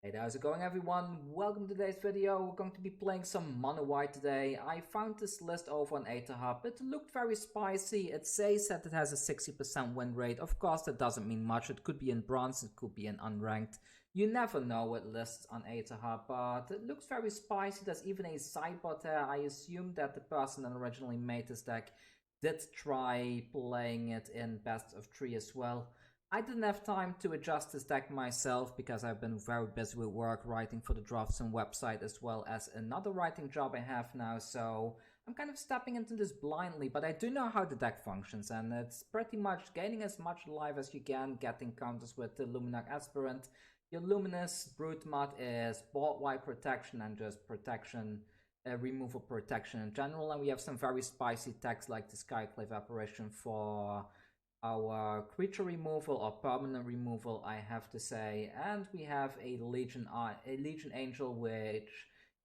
Hey, how's it going everyone? Welcome to today's video. We're going to be playing some Mono White today. I found this list over on AetherHub. It looked very spicy. It says that it has a 60% win rate. Of course, that doesn't mean much. It could be in bronze, it could be in unranked. You never know with lists on AetherHub, but it looks very spicy. There's even a sideboard there. I assume that the person that originally made this deck did try playing it in best of 3 as well. I didn't have time to adjust this deck myself because I've been very busy with work, writing for the Draftsman website as well as another writing job I have now, so I'm kind of stepping into this blindly, but I do know how the deck functions, and it's pretty much gaining as much life as you can, getting counters with the Luminarch Aspirant. Your Luminous Broodmoth is board-wide protection and just protection, removal protection in general, and we have some very spicy decks like the Skyclave Apparition for our creature removal or permanent removal, I have to say, and we have a Legion Angel which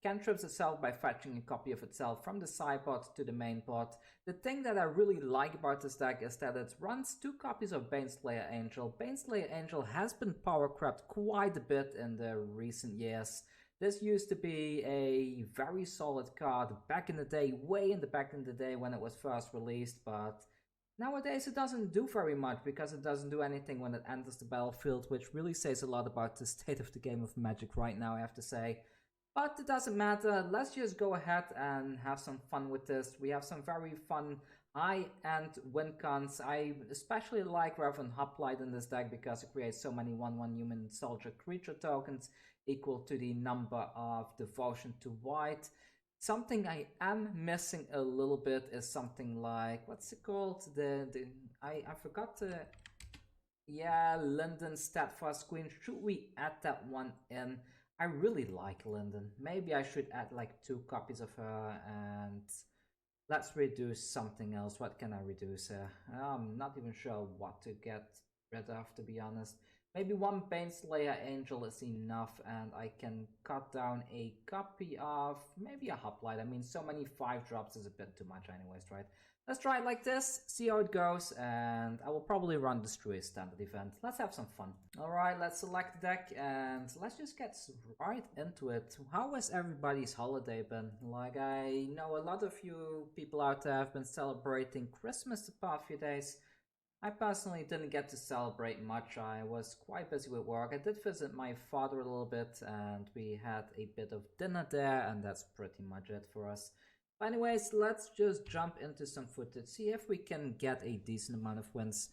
cantrips itself by fetching a copy of itself from the sideboard to the main board. The thing that I really like about this deck is that it runs 2 copies of Baneslayer Angel. Baneslayer Angel has been power crept quite a bit in the recent years. This used to be a very solid card back in the day, way in the back in the day when it was first released, but nowadays it doesn't do very much because it doesn't do anything when it enters the battlefield, which really says a lot about the state of the game of Magic right now, I have to say. But it doesn't matter, let's just go ahead and have some fun with this. We have some very fun high-end win cons. I especially like Reverent Hoplite in this deck because it creates so many 1/1 human soldier creature tokens equal to the number of devotion to white. Something I am missing a little bit is something like, what's it called? I forgot to... Yeah, Linden Steadfast Queen. Should we add that one in? I really like Linden. Maybe I should add like 2 copies of her and let's reduce something else. What can I reduce here? I'm not even sure what to get rid of, to be honest. Maybe 1 Baneslayer Angel is enough and I can cut down a copy of maybe a Hoplite. I mean, so many 5-drops is a bit too much anyways, right? Let's try it like this, see how it goes, and I will probably run this through a standard event. Let's have some fun. Alright, let's select the deck and let's just get right into it. How has everybody's holiday been? Like, I know a lot of you people out there have been celebrating Christmas the past few days. I personally didn't get to celebrate much. I was quite busy with work. I did visit my father a little bit and we had a bit of dinner there, and that's pretty much it for us. But anyways, let's just jump into some footage, see if we can get a decent amount of wins.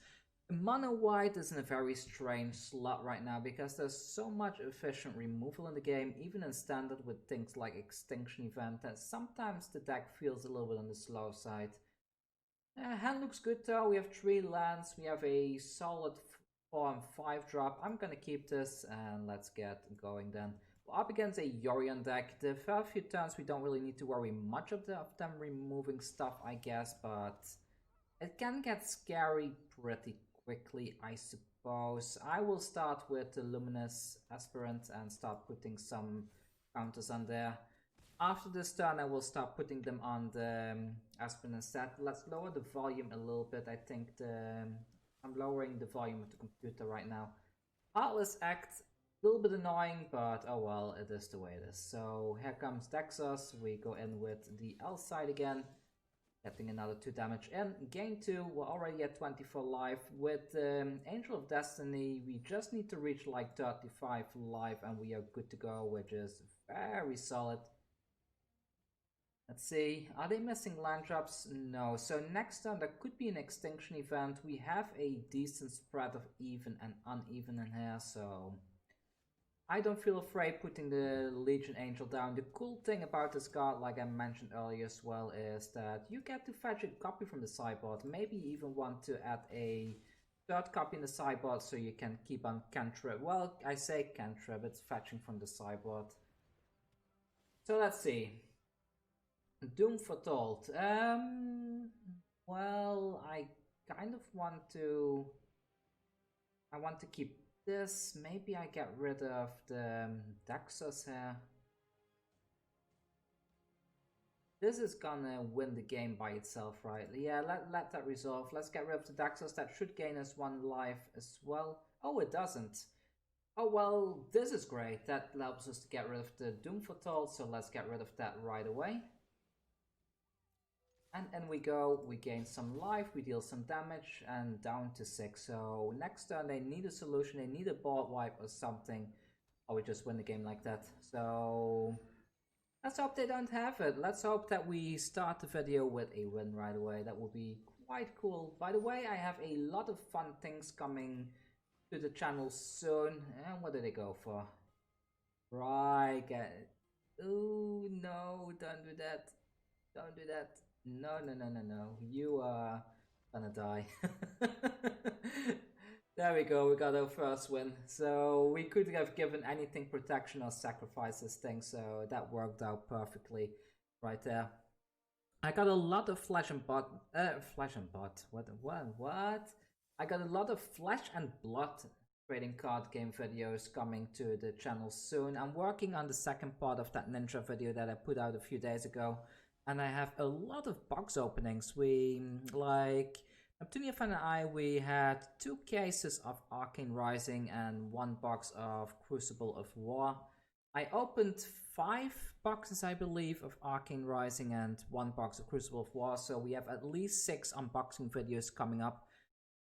Mono White is in a very strange slot right now because there's so much efficient removal in the game, even in standard with things like Extinction Event, that sometimes the deck feels a little bit on the slow side. Hand looks good though. We have 3 lands, we have a solid 4 and 5 drop. I'm gonna keep this and let's get going then. We're up against a Yorion deck. The first few turns we don't really need to worry much of them removing stuff, I guess, but it can get scary pretty quickly, I suppose. I will start with the Luminous Aspirant and start putting some counters on there. After this turn, I will start putting them on the Aspirant instead. Let's lower the volume a little bit. I think I'm lowering the volume of the computer right now. Heartless Act, a little bit annoying, but oh well, it is the way it is. So here comes Daxos. We go in with the Alseid again, getting another 2 damage in. Gain 2, we're already at 24 life. With Angel of Destiny, we just need to reach like 35 life and we are good to go, which is very solid. Let's see, are they missing land drops? No. So next turn there could be an Extinction Event. We have a decent spread of even and uneven in here, so I don't feel afraid putting the Legion Angel down. The cool thing about this card, like I mentioned earlier as well, is that you get to fetch a copy from the sideboard. Maybe even want to add a 3rd copy in the sideboard so you can keep on cantrip. Well, I say cantrip, it's fetching from the sideboard. So let's see. Doom Foretold. Well, I kind of want to... I want to keep this. Maybe I get rid of the Daxos here. This is gonna win the game by itself, right? Yeah, let that resolve. Let's get rid of the Daxos. That should gain us 1 life as well. Oh, it doesn't. Oh well, this is great. That allows us to get rid of the Doom Foretold, so let's get rid of that right away. And we go, we gain some life, we deal some damage, and down to 6. So next turn they need a solution, they need a board wipe or something, or we just win the game like that. So let's hope they don't have it. Let's hope that we start the video with a win right away. That would be quite cool. By the way, I have a lot of fun things coming to the channel soon. And what do they go for? Right, get it. Ooh, no, don't do that. Don't do that. No, no, no, no, no. You are gonna die. There we go, we got our first win. So we could have given anything protection or sacrifice this thing, so that worked out perfectly right there. I got a lot of flesh and blood. What? I got a lot of flesh and blood trading card game videos coming to the channel soon. I'm working on the second part of that ninja video that I put out a few days ago. And I have a lot of box openings. Neptunia and I, we had 2 cases of Arcane Rising and 1 box of Crucible of War. I opened 5 boxes, I believe, of Arcane Rising and 1 box of Crucible of War, so we have at least 6 unboxing videos coming up.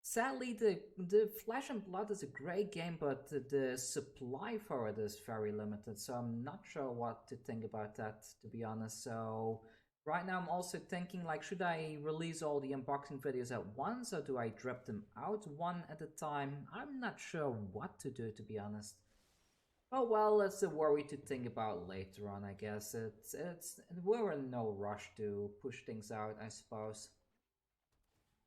Sadly, the Flesh and Blood is a great game, but the supply for it is very limited, so I'm not sure what to think about that, to be honest. So right now I'm also thinking, like, should I release all the unboxing videos at once, or do I drip them out one at a time? I'm not sure what to do, to be honest. Oh well, it's a worry to think about later on, I guess. We're in no rush to push things out, I suppose.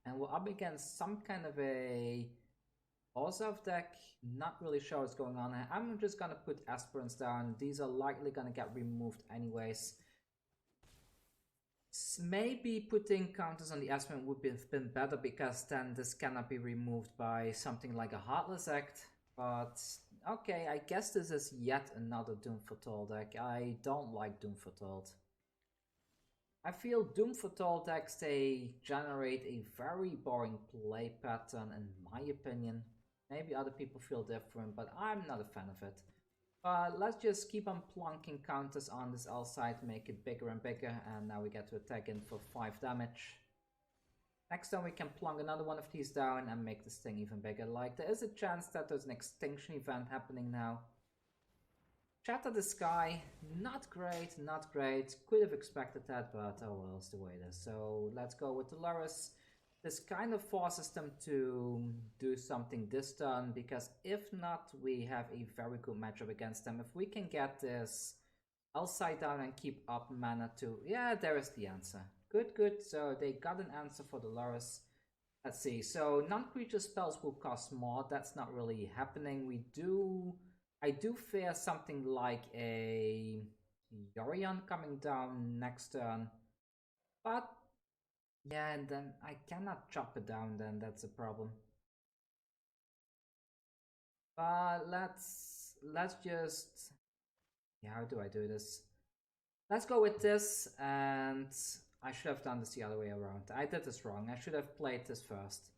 And we're up against some kind of a Orzhov deck. Not really sure what's going on. I'm just gonna put aspirants down. These are likely gonna get removed anyways. Maybe putting counters on the aspirant would have been better, because then this cannot be removed by something like a Heartless Act. But okay, I guess this is yet another Doom Foretold deck. I don't like Doom Foretold. I feel Doom Foretold decks, they generate a very boring play pattern in my opinion. Maybe other people feel different, but I'm not a fan of it. But let's just keep on plunking counters on this Alseid, make it bigger and bigger, and now we get to attack in for 5 damage. Next time we can plunk another one of these down and make this thing even bigger. Like, there is a chance that there's an extinction event happening now. Shatter the Sky, not great, not great. Could have expected that, but oh well, it's the way it is. So let's go with the Lurrus. This kind of forces them to do something this turn, because if not, we have a very good matchup against them. If we can get this Alseid down and keep up mana too. Yeah, there is the answer. Good, good. So they got an answer for the Lurrus. Let's see. So non-creature spells will cost more. That's not really happening. I do fear something like a Yorion coming down next turn. But yeah, and then I cannot chop it down then, that's a problem. But let's just... yeah, how do I do this? Let's go with this, and I should have done this the other way around. I did this wrong. I should have played this first.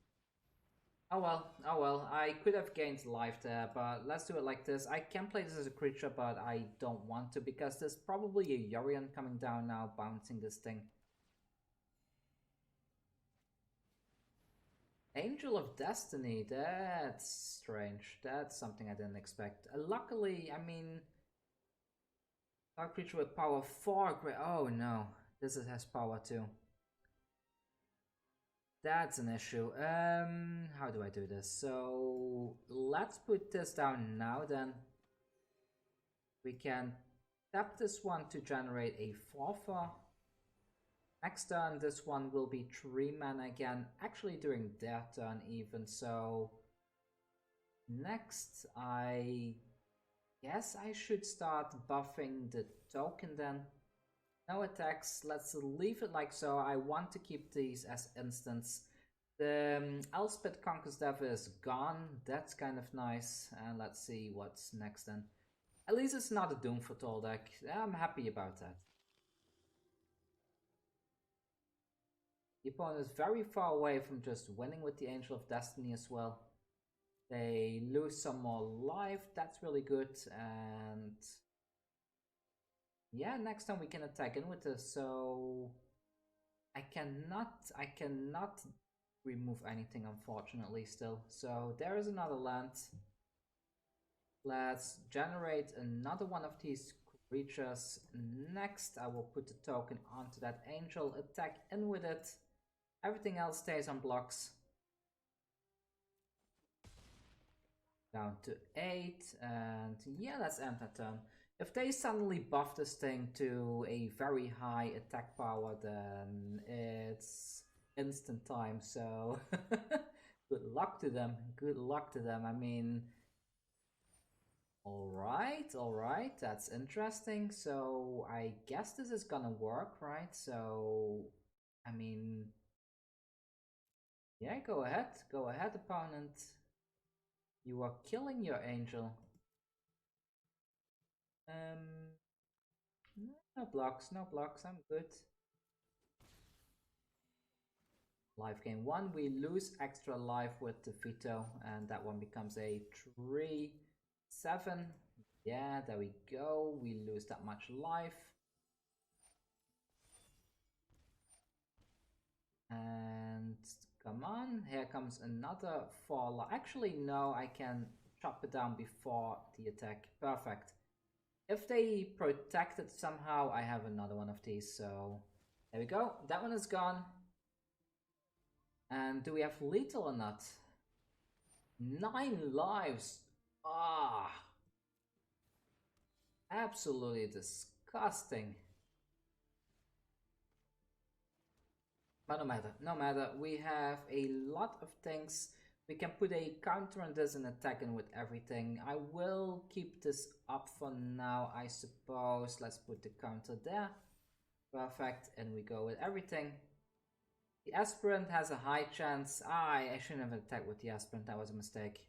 Oh well, I could have gained life there, but let's do it like this. I can play this as a creature, but I don't want to, because there's probably a Yorion coming down now, bouncing this thing. Angel of Destiny, that's strange. That's something I didn't expect. Luckily, I mean, our creature with power 4, oh no, this has power too. That's an issue. How do I do this? So let's put this down now then. We can tap this one to generate a 4/4. Next turn, this one will be 3 mana again, actually during their turn even, so next I guess I should start buffing the token then. No attacks, let's leave it like so. I want to keep these as instants. The Elspeth Conquers Devil is gone, that's kind of nice, and let's see what's next then. At least it's not a Doom Foretold deck, I'm happy about that. The opponent is very far away from just winning with the Angel of Destiny as well. They lose some more life, that's really good, and yeah, next time we can attack in with this, so I cannot remove anything unfortunately still. So there is another land. Let's generate another one of these creatures. Next, I will put the token onto that angel, attack in with it. Everything else stays on blocks. Down to 8, and yeah, let's end that turn. If they suddenly buff this thing to a very high attack power, then it's instant time, so good luck to them, good luck to them. I mean, alright, that's interesting. So I guess this is gonna work, right? So, I mean, yeah, go ahead, opponent. You are killing your angel. No blocks, I'm good. Lifegain 1, we lose extra life with the veto, and that one becomes a 3-7. Yeah, there we go, we lose that much life. And come on, here comes another 4 life. Actually, no, I can chop it down before the attack. Perfect. If they protect it somehow, I have another one of these, so there we go. That one is gone. And do we have lethal or not? 9 lives. Ah, absolutely disgusting. But no matter, we have a lot of things. We can put a counter on this and attack in with everything. I will keep this up for now, I suppose. Let's put the counter there. Perfect, and we go with everything. The Aspirant has a high chance. I shouldn't have attacked with the Aspirant, that was a mistake.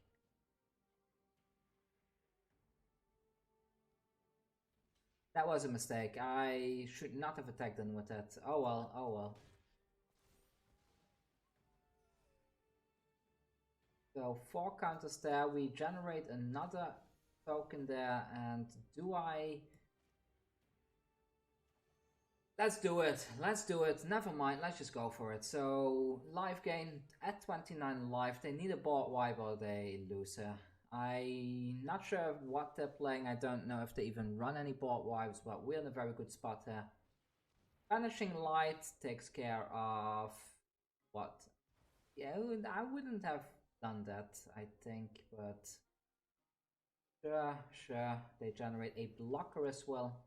That was a mistake. I should not have attacked in with that. Oh well, oh well. So 4 counters there, we generate another token there, and do I... Let's do it, never mind, let's just go for it. So, Lifegain at 29 life, they need a board wipe or they lose her. I'm not sure what they're playing, I don't know if they even run any board wipes, but we're in a very good spot here. Vanishing Light takes care of... what? Yeah, I wouldn't have done that, I think, but sure, they generate a blocker as well.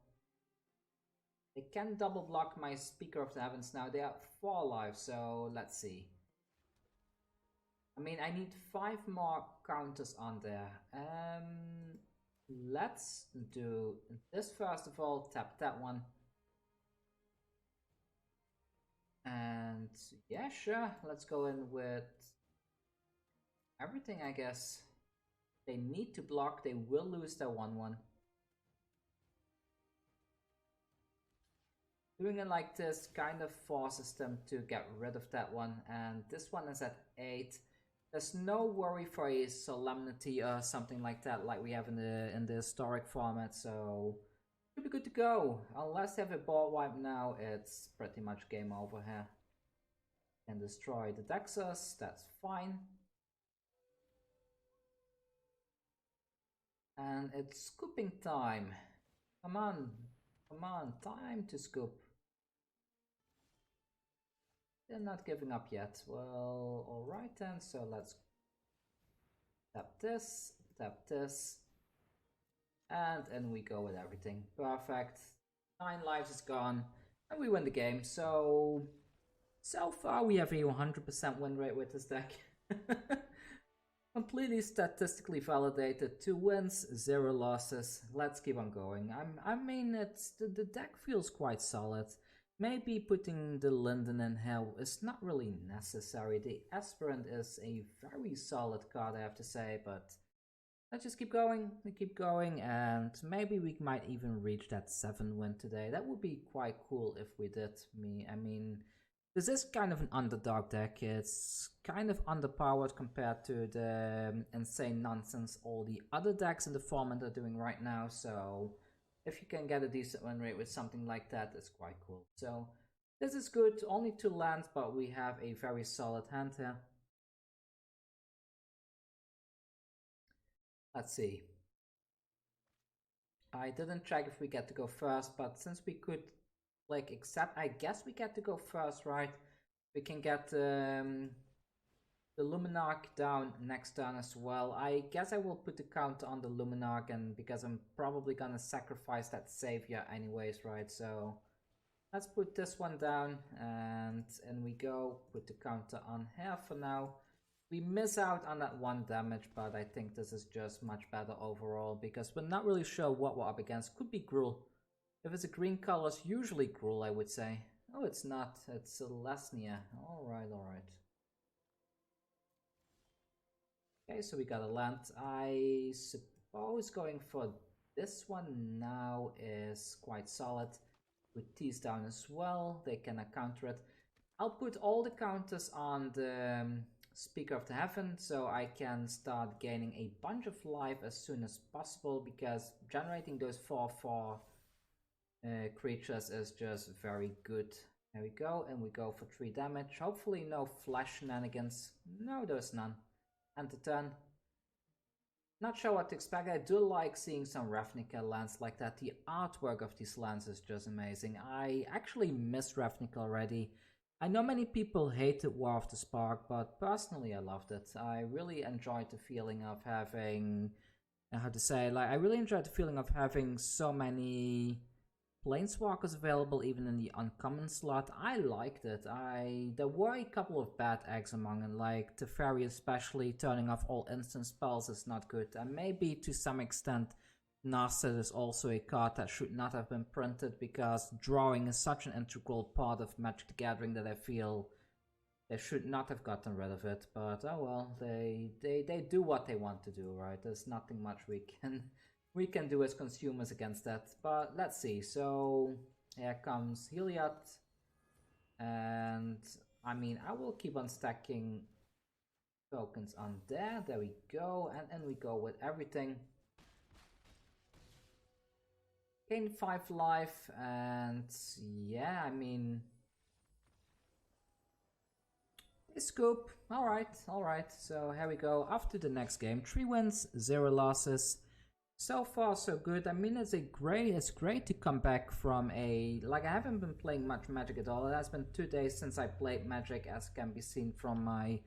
They can double block my Speaker of the Heavens now. They are 4 lives, so let's see. I mean, I need 5 more counters on there. Let's do this first of all, tap that one. And yeah, sure, let's go in with everything, I guess. They need to block, they will lose their 1-1. Doing it like this kind of forces them to get rid of that one, and this one is at 8. There's no worry for a Solemnity or something like that, like we have in the historic format, so should be good to go. Unless they have a board wipe now, it's pretty much game over here. Can destroy the Daxos, that's fine. And it's scooping time. Come on, time to scoop. They're not giving up yet. Well, alright then, so let's tap this, and in we go with everything. Perfect. 9 lives is gone, and we win the game. So far we have a 100% win rate with this deck. Completely statistically validated. 2 wins, 0 losses. Let's keep on going. I mean, it's the deck feels quite solid. Maybe putting the Linden in here is not really necessary. The Aspirant is a very solid card, I have to say, but let's just keep going, and maybe we might even reach that 7 win today. That would be quite cool if we did. I mean, This is kind of an underdog deck. It's kind of underpowered compared to the insane nonsense all the other decks in the format are doing right now. So if you can get a decent win rate with something like that, it's quite cool. So this is good. Only 2 lands, but we have a very solid hand here. Let's see. I didn't check if we get to go first, but since we could like accept, I guess we get to go first, right? We can get the Luminarch down next turn as well. I guess I will put the counter on the Luminarch, and because I'm probably gonna sacrifice that Savior anyways, right? So let's put this one down, and in we go. Put the counter on here for now. We miss out on that 1 damage, but I think this is just much better overall, because we're not really sure what we're up against. Could be Gruul. If it's a green color, it's usually Gruul, I would say. Oh, it's not. It's Lesnia. Alright, alright. Okay, so we got a land. I suppose going for this one now is quite solid. With these down as well, they can counter it. I'll put all the counters on the Speaker of the Heaven, so I can start gaining a bunch of life as soon as possible, because generating those 4/4 creatures is just very good. There we go, and we go for 3 damage. Hopefully no flash shenanigans. No, there's none. End the turn. Not sure what to expect. I do like seeing some Ravnica lands like that. The artwork of these lands is just amazing. I actually missed Ravnica already. I know many people hated War of the Spark, but personally I loved it. I really enjoyed the feeling of having, how to say, like I really enjoyed the feeling of having so many Planeswalkers available even in the uncommon slot. I liked it. There were a couple of bad eggs among them, like Teferi especially. Turning off all instant spells is not good, and maybe to some extent Narset is also a card that should not have been printed, because drawing is such an integral part of Magic the Gathering that I feel they should not have gotten rid of it. But oh well, they do what they want to do, right? There's nothing much we can do as consumers against that. But let's see. So here comes Heliod, and I mean I will keep on stacking tokens on there. There we go, and we go with everything. Gain 5 life, and yeah, I mean, scoop. Alright. So here we go. Off to the next game. 3 wins, 0 losses. So far, so good. I mean, it's great to come back from I haven't been playing much Magic at all. It has been 2 days since I played Magic, as can be seen from my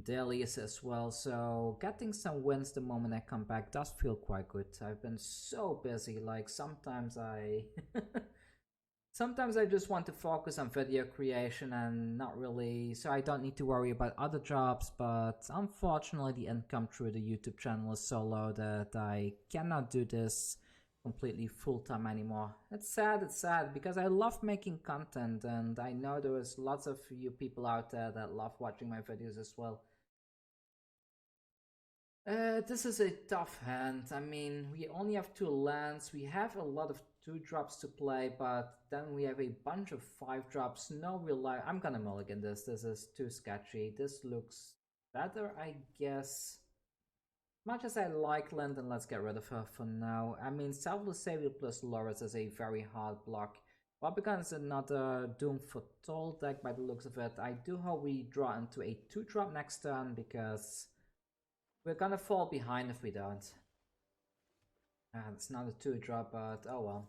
dailies as well, so getting some wins the moment I come back does feel quite good. I've been so busy, like sometimes I just want to focus on video creation and not really, so I don't need to worry about other jobs, but unfortunately the income through the YouTube channel is so low that I cannot do this completely full-time anymore. It's sad because I love making content, and I know there is lots of you people out there that love watching my videos as well. This is a tough hand. I mean, we only have 2 lands. We have a lot of 2-drops to play, but then we have a bunch of 5-drops. No real life. I'm gonna mulligan this. This is too sketchy. This looks better, I guess. Much as I like Linden, let's get rid of her for now. I mean, Selfless Savior plus Lurrus is a very hard block. Wabigan is another Doom Foretold deck by the looks of it. I do hope we draw into a 2-drop next turn, because we're gonna fall behind if we don't. It's not a 2-drop, but oh well.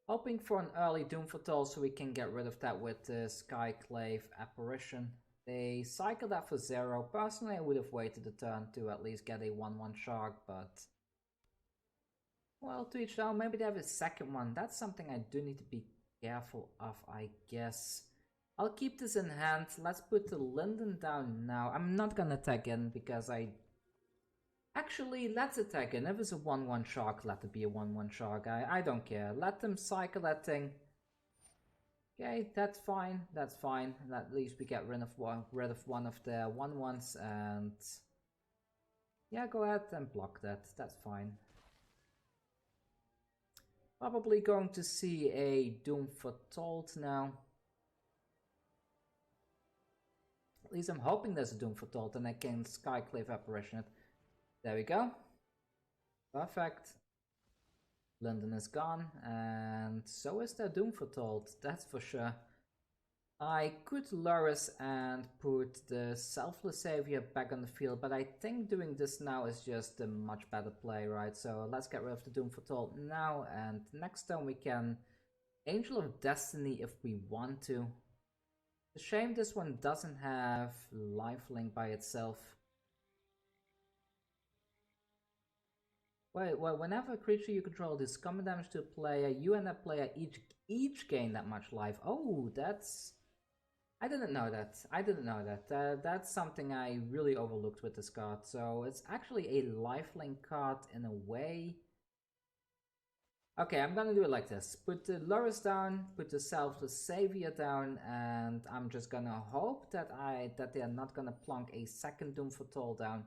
Hoping for an early Doom Foretold so we can get rid of that with the Skyclave Apparition. They cycle that for 0. Personally, I would have waited a turn to at least get a 1/1 shark, but well, to each their own. Maybe they have a second one. That's something I do need to be careful of, I guess. I'll keep this in hand. Let's put the Linden down now. I'm not gonna attack in because Actually, let's attack in. If it's a 1/1 shark, let it be a 1/1 shark. I don't care. Let them cycle that thing. Okay, that's fine. That's fine. At least we get rid of one of the 1/1s, and yeah, go ahead and block that. That's fine. Probably going to see a Doom Foretold now. At least I'm hoping there's a Doom Foretold and I can Skyclave Apparition it. There we go. Perfect. Linden is gone, and so is their Doom Foretold, that's for sure. I could Lurrus and put the Selfless Savior back on the field, but I think doing this now is just a much better play, right? So let's get rid of the Doom Foretold now, and next turn we can Angel of Destiny if we want to. It's a shame this one doesn't have Lifelink by itself. Well, whenever a creature you control does common damage to a player, you and that player each gain that much life. Oh, that's... I didn't know that. I didn't know that. That's something I really overlooked with this card. So it's actually a lifelink card in a way. Okay, I'm gonna do it like this. Put the Lurrus down, put the Selfless Savior down, and I'm just gonna hope that they are not gonna plonk a second Doom Foretold down.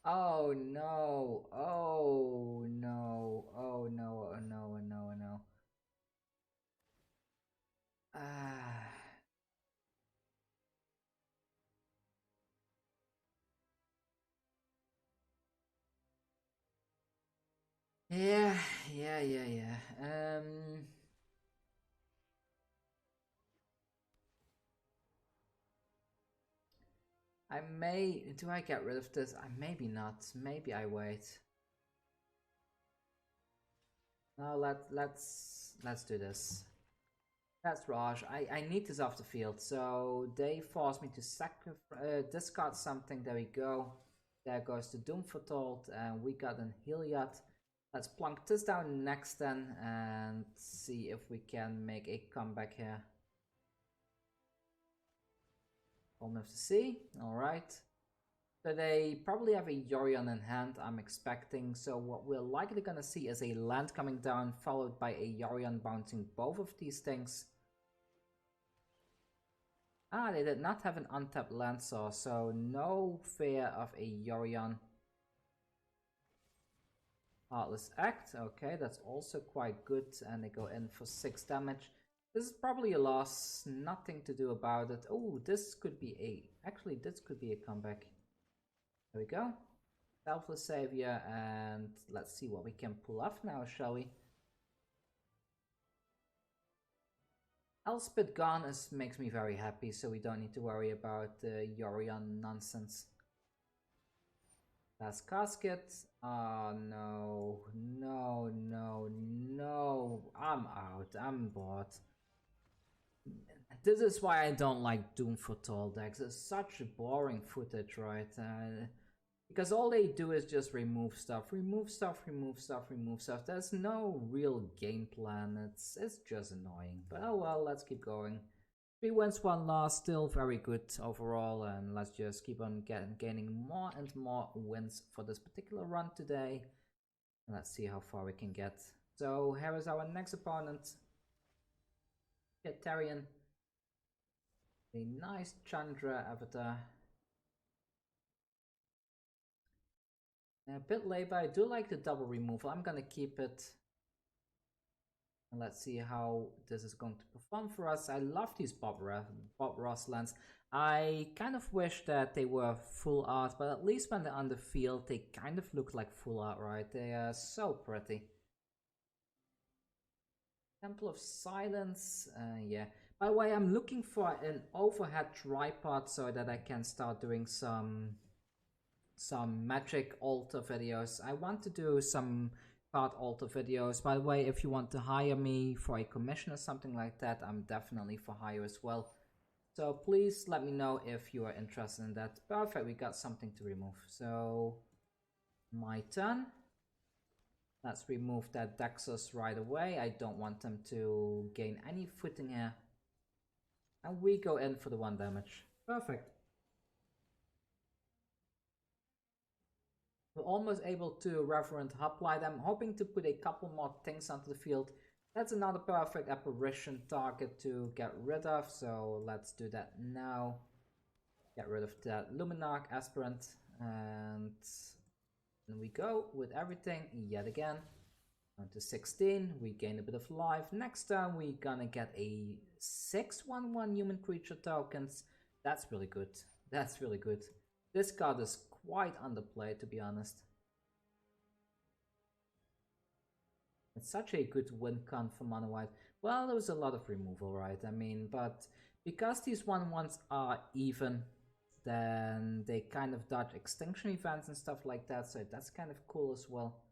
Oh no, oh no, oh no, oh no, oh no, oh no. Yeah. I may... Do I get rid of this? Maybe not. Maybe I wait. No, let's do this. That's Raj. I need this off the field, so they force me to discard something. There we go. There goes the Doom Foretold, and we got an Heliod. Let's plunk this down next then, and see if we can make a comeback here. Almost to see. Alright. So they probably have a Yorion in hand, I'm expecting. So what we're likely gonna see is a land coming down, followed by a Yorion bouncing both of these things. Ah, they did not have an untapped land source, so no fear of a Yorion. Heartless Act, okay, that's also quite good, and they go in for 6 damage. This is probably a loss, nothing to do about it. Oh, this could be this could be a comeback. There we go. Selfless Savior, and let's see what we can pull off now, shall we? Elspeth gone makes me very happy, so we don't need to worry about the Yorion nonsense. Glass Casket. Oh no, no, no, no. I'm out, I'm bored. This is why I don't like Doom Foretold decks. It's such boring footage, right? Because all they do is just remove stuff, remove stuff, remove stuff, remove stuff. There's no real game plan. It's just annoying. But oh well, let's keep going. 3 wins, 1 loss, still very good overall, and let's just keep on gaining more and more wins for this particular run today. Let's see how far we can get. So here is our next opponent. Tarian. A nice Chandra avatar. A bit late, but I do like the double removal. I'm gonna keep it. And let's see how this is going to perform for us. I love these Bob Ross lands. I kind of wish that they were full art, but at least when they're on the field, they kind of look like full art, right? They are so pretty. Temple of Silence, yeah. By the way, I'm looking for an overhead tripod so that I can start doing some magic altar videos. I want to do some card altar videos. By the way, if you want to hire me for a commission or something like that, I'm definitely for hire as well. So please let me know if you are interested in that. Perfect, we got something to remove. So my turn. Let's remove that Daxos right away. I don't want them to gain any footing here. And we go in for the 1 damage. Perfect. We're almost able to Reverent Hoplite. I'm hoping to put a couple more things onto the field. That's another perfect apparition target to get rid of, so let's do that now. Get rid of that Luminarch Aspirant. and we go with everything yet again. Down to 16, we gain a bit of life. Next turn we gonna get a 6/1/1 human creature tokens. That's really good. That's really good. This card is quite underplayed, to be honest. It's such a good win con for Mono White. Well, there was a lot of removal, right? I mean, but because these 1/1s are even, then they kind of dodge extinction events and stuff like that, so that's kind of cool as well.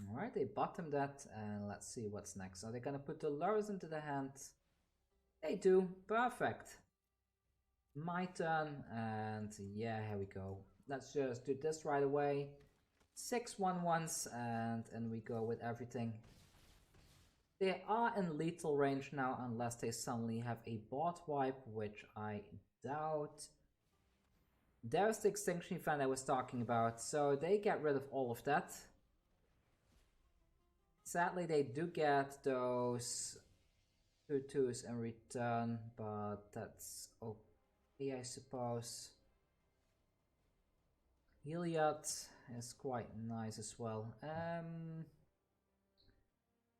Alright, they bottom that, and let's see what's next. Are they gonna put the Lurrus into the hand? They do. Perfect. My turn, and yeah, here we go. Let's just do this right away. 6/1/1s, and we go with everything. They are in lethal range now, unless they suddenly have a board wipe, which I doubt. There's the extinction event I was talking about, so they get rid of all of that. Sadly, they do get those 2/2s in return, but that's okay, I suppose. Heliod is quite nice as well.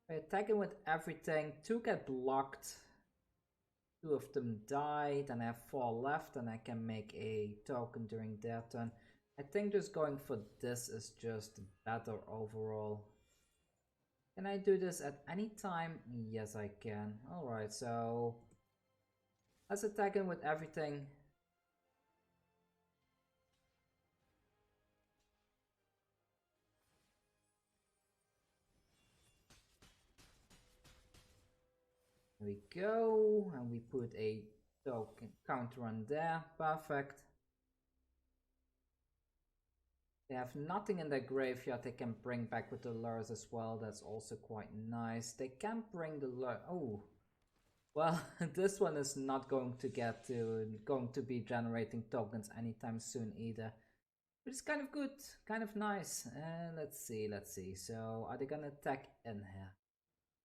I attack him with everything. 2 get blocked. 2 of them die. Then I have 4 left, and I can make a token during their turn. I think just going for this is just better overall. Can I do this at any time? Yes, I can. Alright, so let's attack him with everything. There we go, and we put a token counter on there. Perfect. They have nothing in their graveyard they can bring back with the Lurrus as well. That's also quite nice. They can bring the Lurrus. Oh, well, this one is not going to be generating tokens anytime soon either. But it's kind of good, kind of nice. Let's see. So, are they gonna attack in here?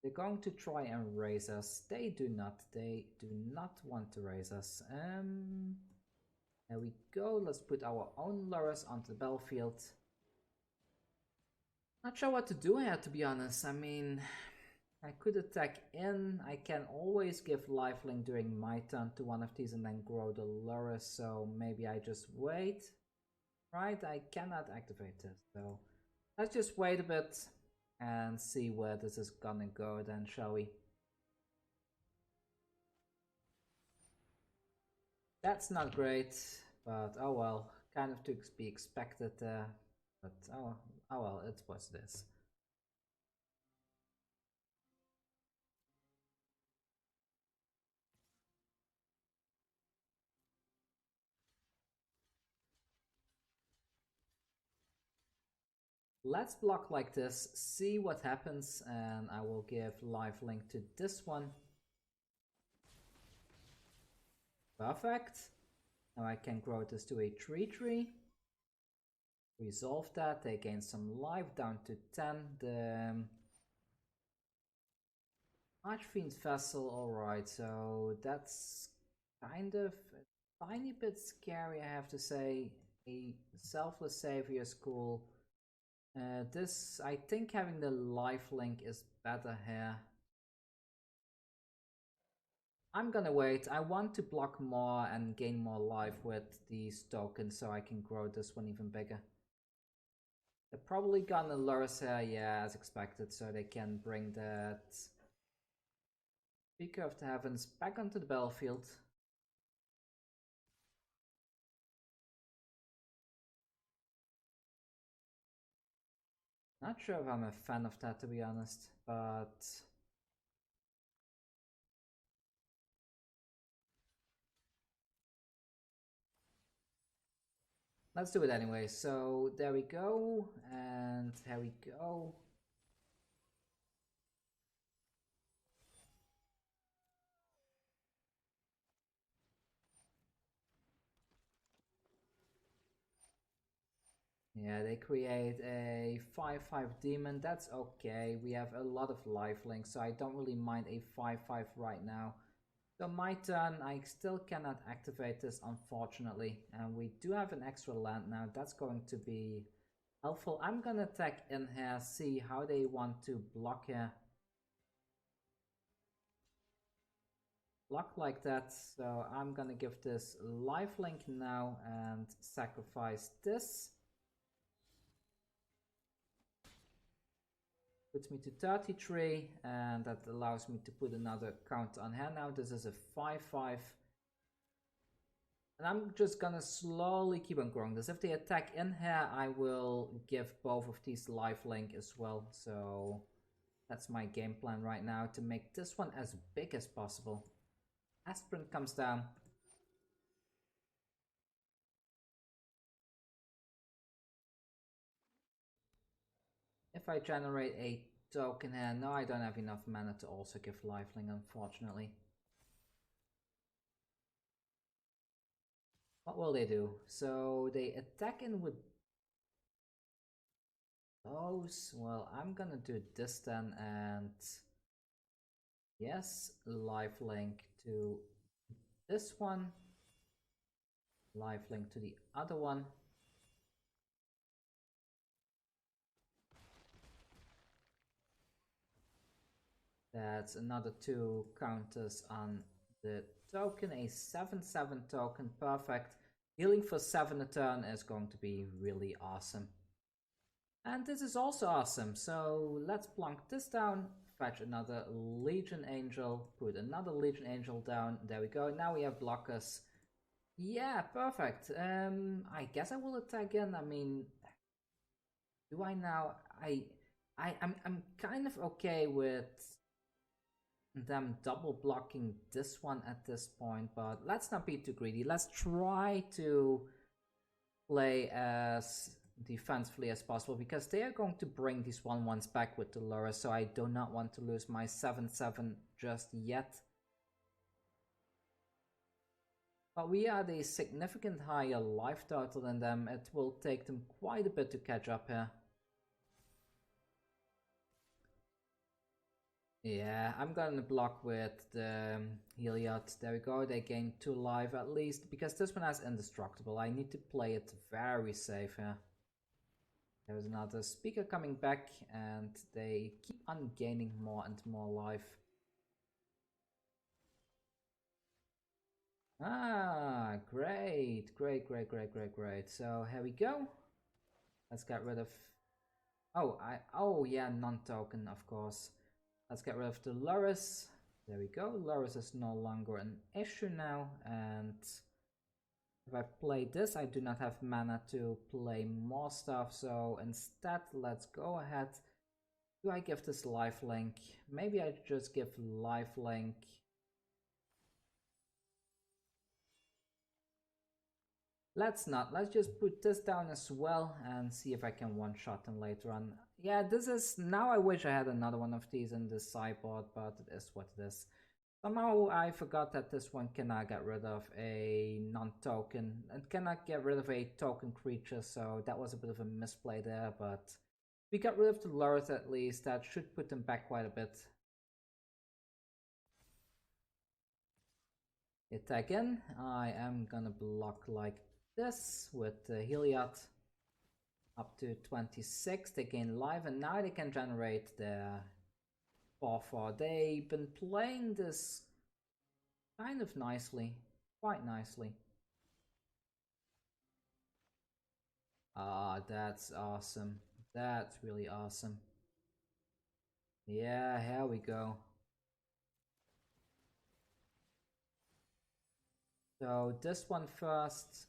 They're going to try and raise us. They do not want to raise us. There we go. Let's put our own Lurrus onto the battlefield. Not sure what to do here, to be honest. I mean, I could attack in. I can always give lifelink during my turn to one of these and then grow the Lurrus. So maybe I just wait. Right, I cannot activate it. So let's just wait a bit and see where this is gonna go then, shall we? That's not great, but oh well, kind of to be expected, but oh well, it was this. Let's block like this, see what happens, and I will give lifelink to this one. Perfect. Now I can grow this to a 3/3. Resolve that, they gain some life down to 10. The Archfiend's Vessel, alright, so that's kind of a tiny bit scary, I have to say. A Selfless Savior is cool. This, I think having the lifelink is better here. I'm gonna wait. I want to block more and gain more life with these tokens so I can grow this one even bigger. They're probably gonna Lurrus here, yeah, as expected, so they can bring that Speaker of the Heavens back onto the battlefield. Not sure if I'm a fan of that, to be honest, but let's do it anyway. So there we go, and here we go. Yeah, they create a 5/5 demon. That's okay. We have a lot of lifelink, so I don't really mind a 5/5 right now. So my turn, I still cannot activate this, unfortunately. And we do have an extra land now. That's going to be helpful. I'm gonna attack in here, see how they want to block here. Block like that. So I'm gonna give this lifelink now and sacrifice this. Puts me to 33, and that allows me to put another counter on here now. This is a 5/5. And I'm just gonna slowly keep on growing this. If they attack in here, I will give both of these lifelink as well. So that's my game plan right now, to make this one as big as possible. Aspirant comes down. If I generate a token here, no, I don't have enough mana to also give lifelink, unfortunately. What will they do? So they attack in with those. Well, I'm gonna do this then, and yes, lifelink to this one, lifelink to the other one. That's another 2 counters on the token, a 7/7 token, perfect. Healing for 7 a turn is going to be really awesome. And this is also awesome, so let's plonk this down, fetch another Legion Angel, put another Legion Angel down, there we go, now we have blockers. Yeah, perfect. I guess I will attack again. I mean, do I now? I'm kind of okay with them double blocking this one at this point, but let's not be too greedy. Let's try to play as defensively as possible, because they are going to bring these 1/1s back with the Lurrus, so I do not want to lose my 7/7 just yet. But we are a significant higher life total than them. It will take them quite a bit to catch up here. Yeah, I'm gonna block with the Heliod. There we go, they gain 2 life at least, because this one has indestructible. I need to play it very safe here. There's another speaker coming back, and they keep on gaining more and more life. Ah, great, great, great, great, great, great. So here we go. Let's get rid of... Oh yeah, non-token, of course. Let's get rid of the Lurrus. There we go. Lurrus is no longer an issue now. And if I play this, I do not have mana to play more stuff. So instead, let's go ahead. Do I give this lifelink? Maybe I just give lifelink. Let's not. Let's just put this down as well and see if I can one-shot them later on. Yeah, this is... Now I wish I had another one of these in the sideboard, but it is what it is. Somehow I forgot that this one cannot get rid of a non-token. It cannot get rid of a token creature, so that was a bit of a misplay there, but we got rid of the Lurrus at least. That should put them back quite a bit. Attack in. I am gonna block like this with the Heliod. Up to 26, they gain life, and now they can generate their 4/4. They've been playing this kind of nicely, quite nicely. Ah, that's awesome. That's really awesome. Yeah, here we go. So this one first.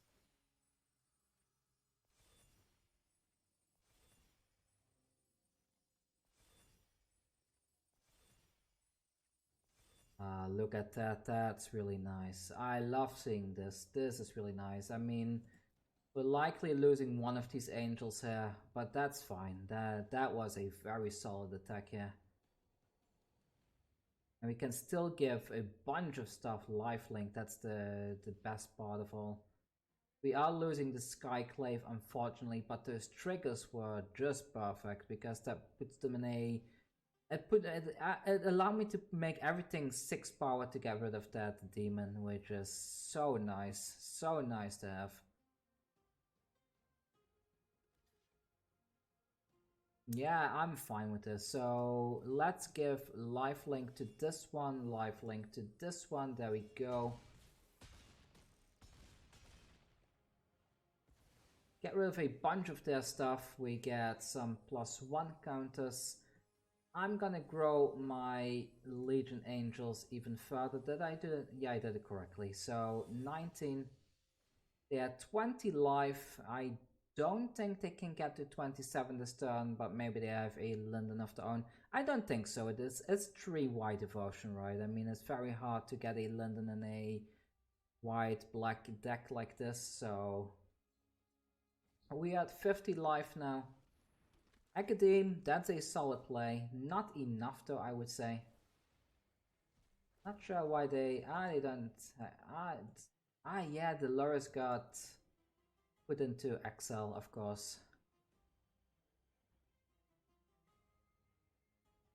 Look at that, that's really nice. I love seeing this. This is really nice. I mean, we're likely losing one of these angels here, but that's fine. That was a very solid attack here. And we can still give a bunch of stuff lifelink. That's the best part of all. We are losing the Skyclave, unfortunately, but those triggers were just perfect, because that puts them in a it allowed me to make everything 6 power to get rid of that demon, which is so nice to have. Yeah, I'm fine with this. So let's give lifelink to this one, lifelink to this one. There we go. Get rid of a bunch of their stuff. We get some +1 counters. I'm gonna grow my Legion Angels even further. Did I do it? Yeah, I did it correctly. So 19. They are 20 life. I don't think they can get to 27 this turn, but maybe they have a Linden of their own. I don't think so. It's 3 white devotion, right? I mean, it's very hard to get a Linden in a white-black deck like this, so we are at 50 life now. Academe, that's a solid play. Not enough though, I would say. Not sure why they don't. Yeah, the Lurrus got put into exile, of course.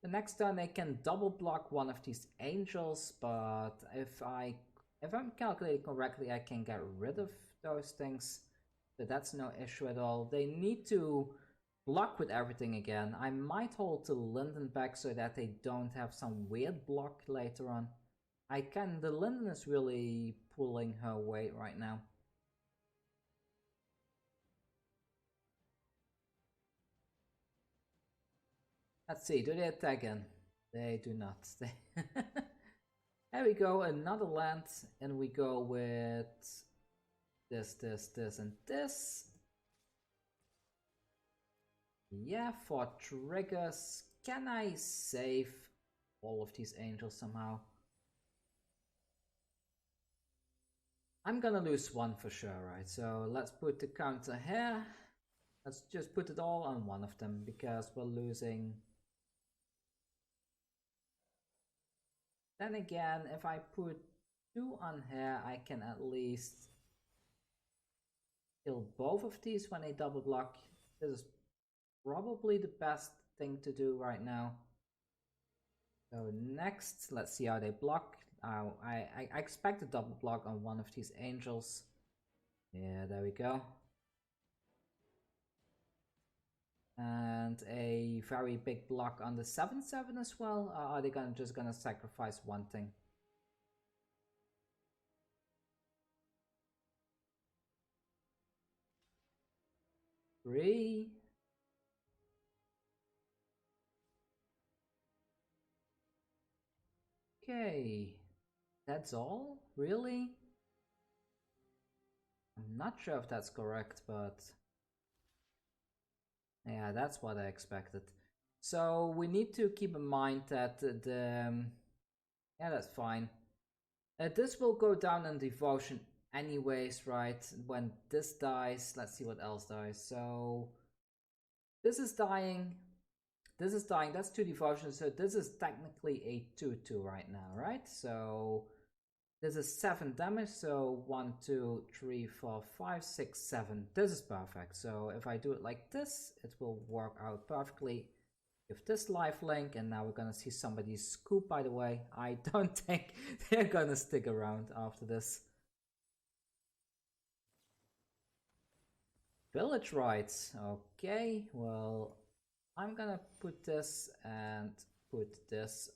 The next turn they can double block one of these angels, but if I'm calculating correctly, I can get rid of those things. But that's no issue at all. They need to block with everything again. I might hold the Linden back so that they don't have some weird block later on. The Linden is really pulling her weight right now. Let's see, do they attack again? They do not. There we go, another land, and we go with this, and this. Yeah, for triggers, can I save all of these angels somehow? I'm gonna lose one for sure, right? So let's put the counter here. Let's just put it all on one of them because we're losing. Then again, if I put 2 on here, I can at least kill both of these when they double block. This is probably the best thing to do right now. So next, let's see how they block. I expect a double block on one of these angels. Yeah, there we go. And a very big block on the 7/7 as well. Are they just gonna sacrifice one thing? Three. Okay, that's all? Really? I'm not sure if that's correct, but yeah, that's what I expected. So we need to keep in mind that yeah, that's fine. This will go down in devotion anyways, right? When this dies, let's see what else dies. So this is dying. This is dying. That's 2 devotion. So this is technically a 2/2 right now, right? So this is 7 damage. So 1, 2, 3, 4, 5, 6, 7. This is perfect. So if I do it like this, it will work out perfectly. Give this lifelink, and now we're gonna see somebody scoop, by the way. I don't think they're gonna stick around after this. Village rights. Okay, well, I'm gonna put this and put this.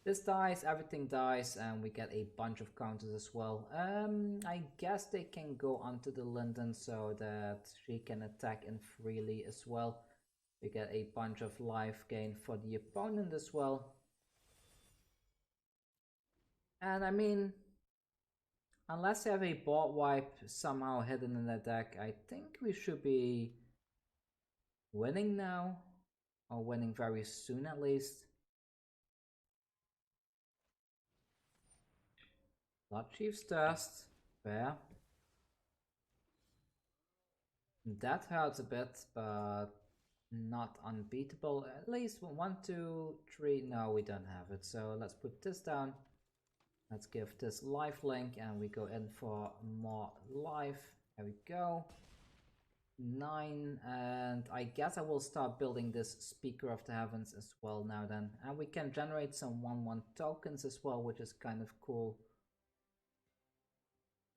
This dies, everything dies, and we get a bunch of counters as well. I guess they can go onto the Linden so that she can attack in freely as well. We get a bunch of life gain for the opponent as well. And I mean, unless they have a board wipe somehow hidden in the deck, I think we should be winning now, or winning very soon at least. Blood Chief's Dust, fair. That hurts a bit, but not unbeatable. At least 1, 2, 3. No, we don't have it. So let's put this down. Let's give this lifelink and we go in for more life. There we go. 9, and I guess I will start building this Speaker of the Heavens as well now then. And we can generate some 1/1 tokens as well, which is kind of cool.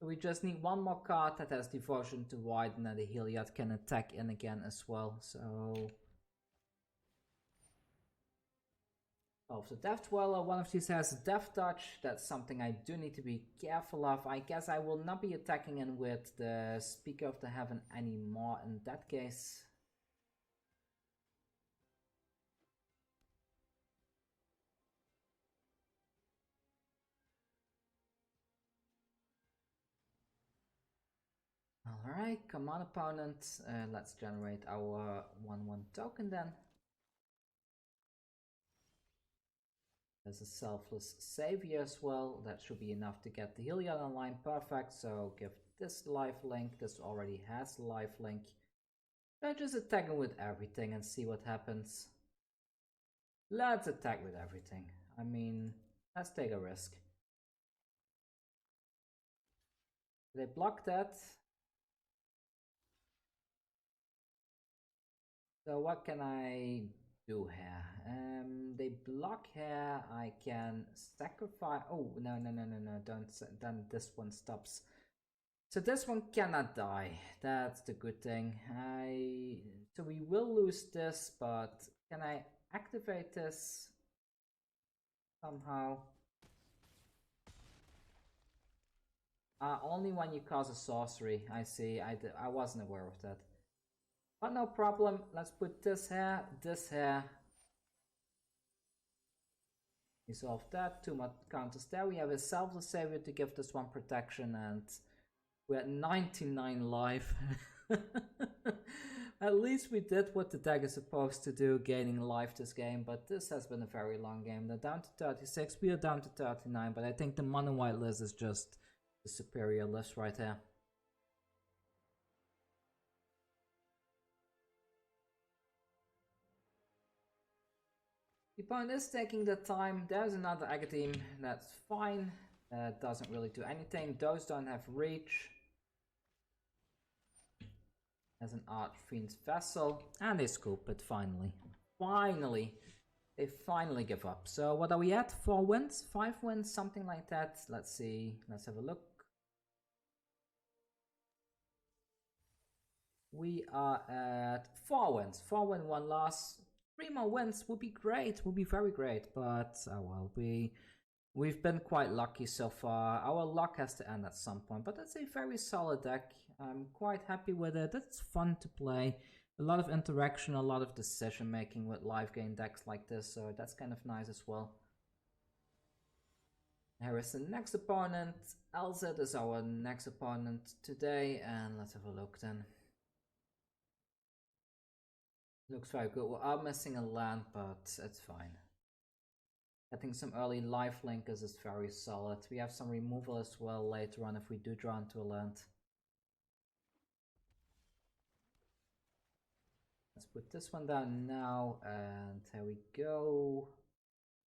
We just need one more card that has Devotion to Widen, and the Heliod can attack in again as well. So the Death Dweller, one of these has Death Touch. That's something I do need to be careful of. I guess I will not be attacking in with the Speaker of the Heaven anymore in that case. Alright, come on opponent, let's generate our 1/1 token then. There's a Selfless Savior as well, that should be enough to get the Heliod online, perfect, so give this lifelink, this already has lifelink. Just attack him with everything and see what happens. Let's attack with everything, I mean, let's take a risk. They block that. So what can I do here? They block here. I can sacrifice. Oh no! Don't. Then this one stops. So this one cannot die. That's the good thing. So we will lose this, but can I activate this somehow? Only when you cause a sorcery. I see. I wasn't aware of that. But no problem, let's put this here, Resolve that, 2 more counters there. We have a Selfless Savior to give this one protection, and we're at 99 life. At least we did what the deck is supposed to do, gaining life this game, but this has been a very long game. They're down to 36, we are down to 39, but I think the mono white list is just the superior list right here. The opponent is taking the time. There's another Agatheme, that's fine. Doesn't really do anything. Those don't have reach. As an Archfiend's Vessel. And they scoop it finally. They finally give up. So what are we at? 4 wins? 5 wins? Something like that. Let's see. Let's have a look. We are at 4 wins. 4 wins, 1 loss. 3 more wins would be great, would be very great, but oh well, we've been quite lucky so far. Our luck has to end at some point, but that's a very solid deck. I'm quite happy with it. It's fun to play. A lot of interaction, a lot of decision making with Lifegain decks like this, so that's kind of nice as well. Here is the next opponent. Alseid is our next opponent today, and let's have a look then. Looks very good. We are missing a land, but it's fine. Getting some early lifelinkers is very solid. We have some removal as well later on if we do draw into a land. Let's put this one down now, and here we go.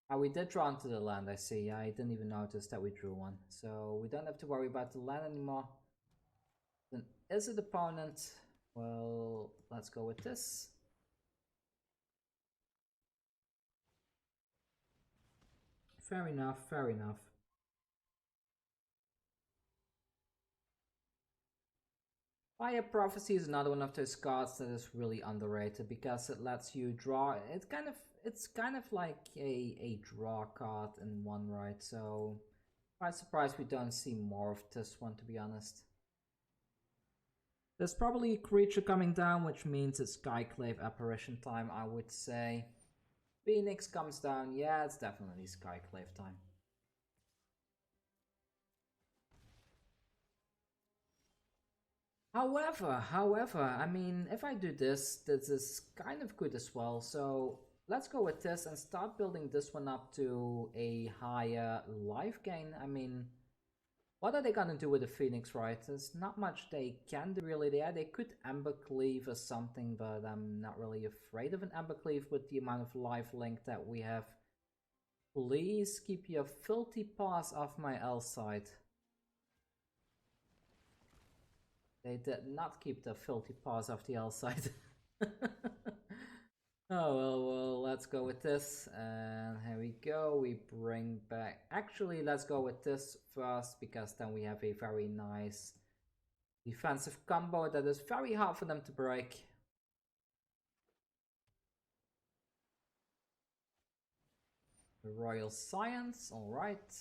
We did draw into the land, I see. I didn't even notice that we drew one. So we don't have to worry about the land anymore. Then is it opponent? Well, let's go with this. Fair enough, fair enough. Fire Prophecy is another one of those cards that is really underrated because it lets you draw. It's kind of like a draw card in one, right? So quite surprised we don't see more of this one, to be honest. There's probably a creature coming down, which means it's Skyclave Apparition time, I would say. Phoenix comes down, yeah, it's definitely Skyclave time. However, I mean, if I do this, this is kind of good as well. So let's go with this and start building this one up to a higher life gain. I mean, what are they gonna do with the Phoenix, right? There's not much they can do really there. They could Ember Cleave or something, but I'm not really afraid of an Ember Cleave with the amount of life link that we have. Please keep your filthy paws off my Alseid. They did not keep the filthy paws off the Alseid. Oh, well, let's go with this. And here we go. We bring back... Actually, let's go with this first, because then we have a very nice defensive combo that is very hard for them to break. The Royal Science, alright.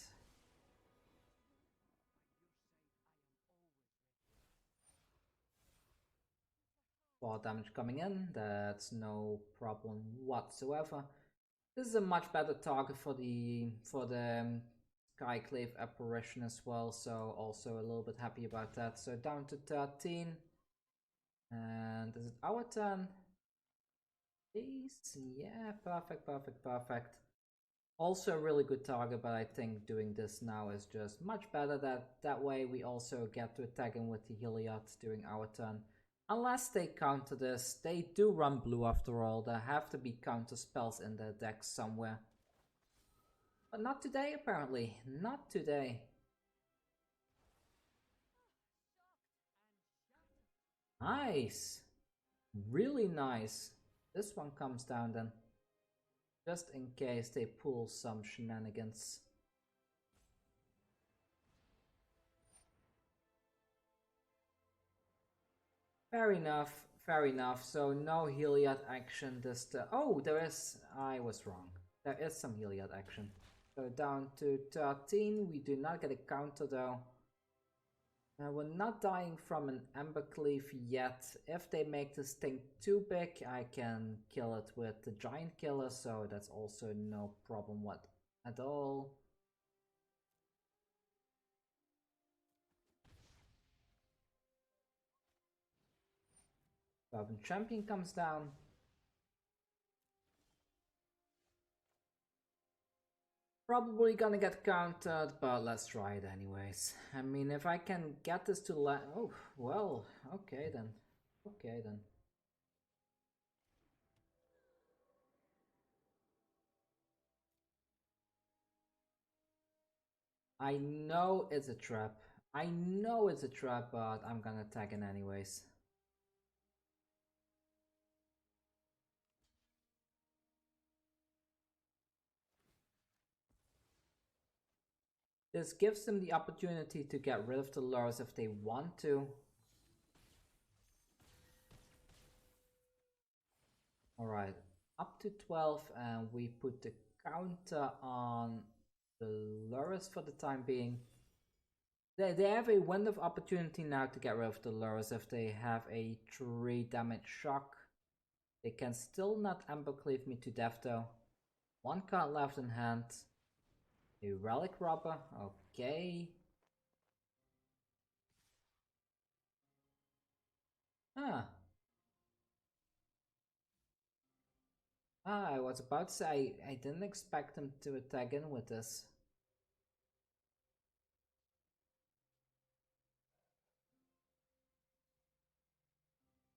4 damage coming in, that's no problem whatsoever. This is a much better target for the Skyclave Apparition as well, so also a little bit happy about that. So down to 13. And is it our turn? Please? Yeah, perfect, perfect, perfect. Also a really good target, but I think doing this now is just much better. That way we also get to attack him with the Heliod during our turn. Unless they counter this, they do run blue after all. There have to be counter spells in their deck somewhere. But not today apparently, not today. Nice! Really nice. This one comes down then. Just in case they pull some shenanigans. Fair enough, fair enough. So no Heliod action this turn. Oh, there is... I was wrong. There is some Heliod action. So down to 13. We do not get a counter though. We're not dying from an Embercleave yet. If they make this thing too big, I can kill it with the Giant Killer, so that's also no problem at all. Reverent Champion comes down. Probably gonna get countered, but let's try it anyways. I mean, if I can get this to oh, well, okay then. Okay then. I know it's a trap. I know it's a trap, but I'm gonna attack it anyways. This gives them the opportunity to get rid of the Lurrus if they want to. Alright, up to 12 and we put the counter on the Lurrus for the time being. They have a window of opportunity now to get rid of the Lurrus if they have a 3 damage shock. They can still not Embercleave me to death though. 1 card left in hand. A Relic Robber, okay. Ah. I was about to say, I didn't expect him to attack in with this.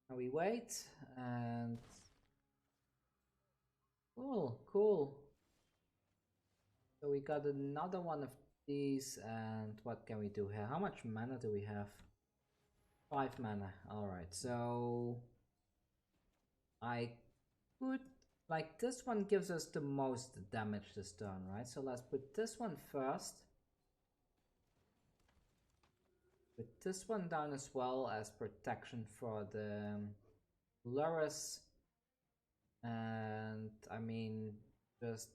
Now we wait, and... Cool, cool. So we got another one of these, and what can we do here? How much mana do we have? 5 mana, alright, so... I could... Like, this one gives us the most damage this turn, right? So let's put this one first. Put this one down as well as protection for the Lurrus. And, I mean, just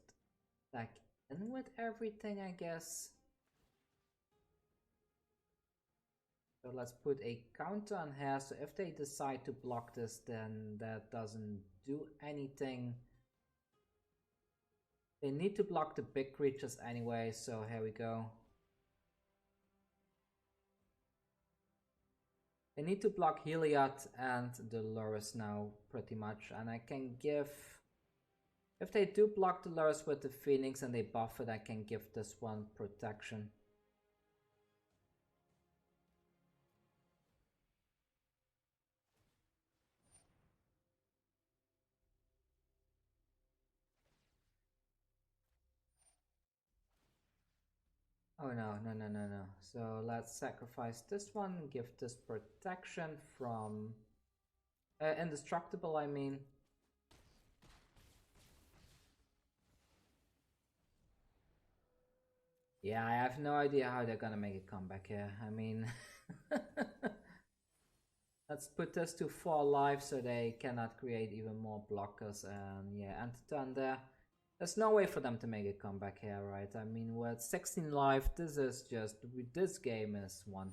attack in with everything, I guess. So let's put a counter on here, so if they decide to block this, then that doesn't do anything. They need to block the big creatures anyway, so here we go. They need to block Heliod and the Lurrus now, pretty much, and I can give... If they do block the Lurrus with the Phoenix and they buff it, I can give this one protection. Oh no, no, no, no, no. So let's sacrifice this one, give this protection from... indestructible, I mean. Yeah, I have no idea how they're gonna make a comeback here. I mean... Let's put this to 4 life so they cannot create even more blockers, and yeah, end turn there. There's no way for them to make a comeback here, right? I mean, with 16 life, this is just... this game is won.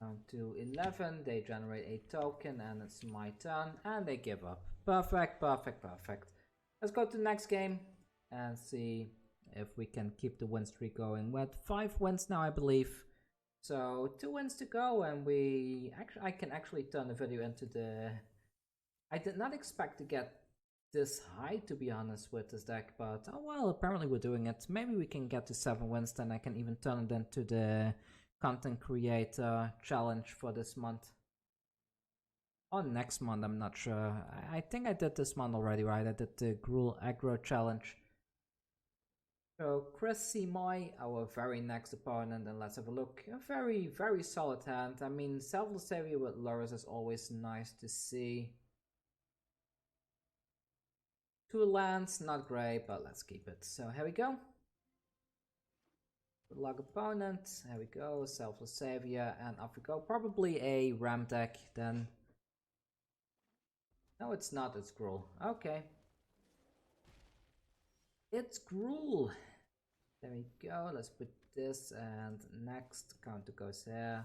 Down to 11, they generate a token, and it's my turn, and they give up. Perfect, perfect, perfect. Let's go to the next game and see if we can keep the win streak going. We're at 5 wins now, I believe. So 2 wins to go, and I can actually turn the video into the... I did not expect to get this high, to be honest, with this deck, but oh well, apparently we're doing it. Maybe we can get to 7 wins, then I can even turn it into the content creator challenge for this month. Or next month, I'm not sure. I think I did this month already, right? I did the Gruul Aggro challenge. So Chris Simoy, our very next opponent, and let's have a look. A very, very solid hand. I mean, Selfless Savior with Lurrus is always nice to see. 2 lands, not great, but let's keep it. So here we go. Good luck opponent, here we go, Selfless Savior, and off we go. Probably a Ram deck then. No, it's not, it's Gruul. Okay. It's Gruul. There we go, let's put this, and next counter goes here.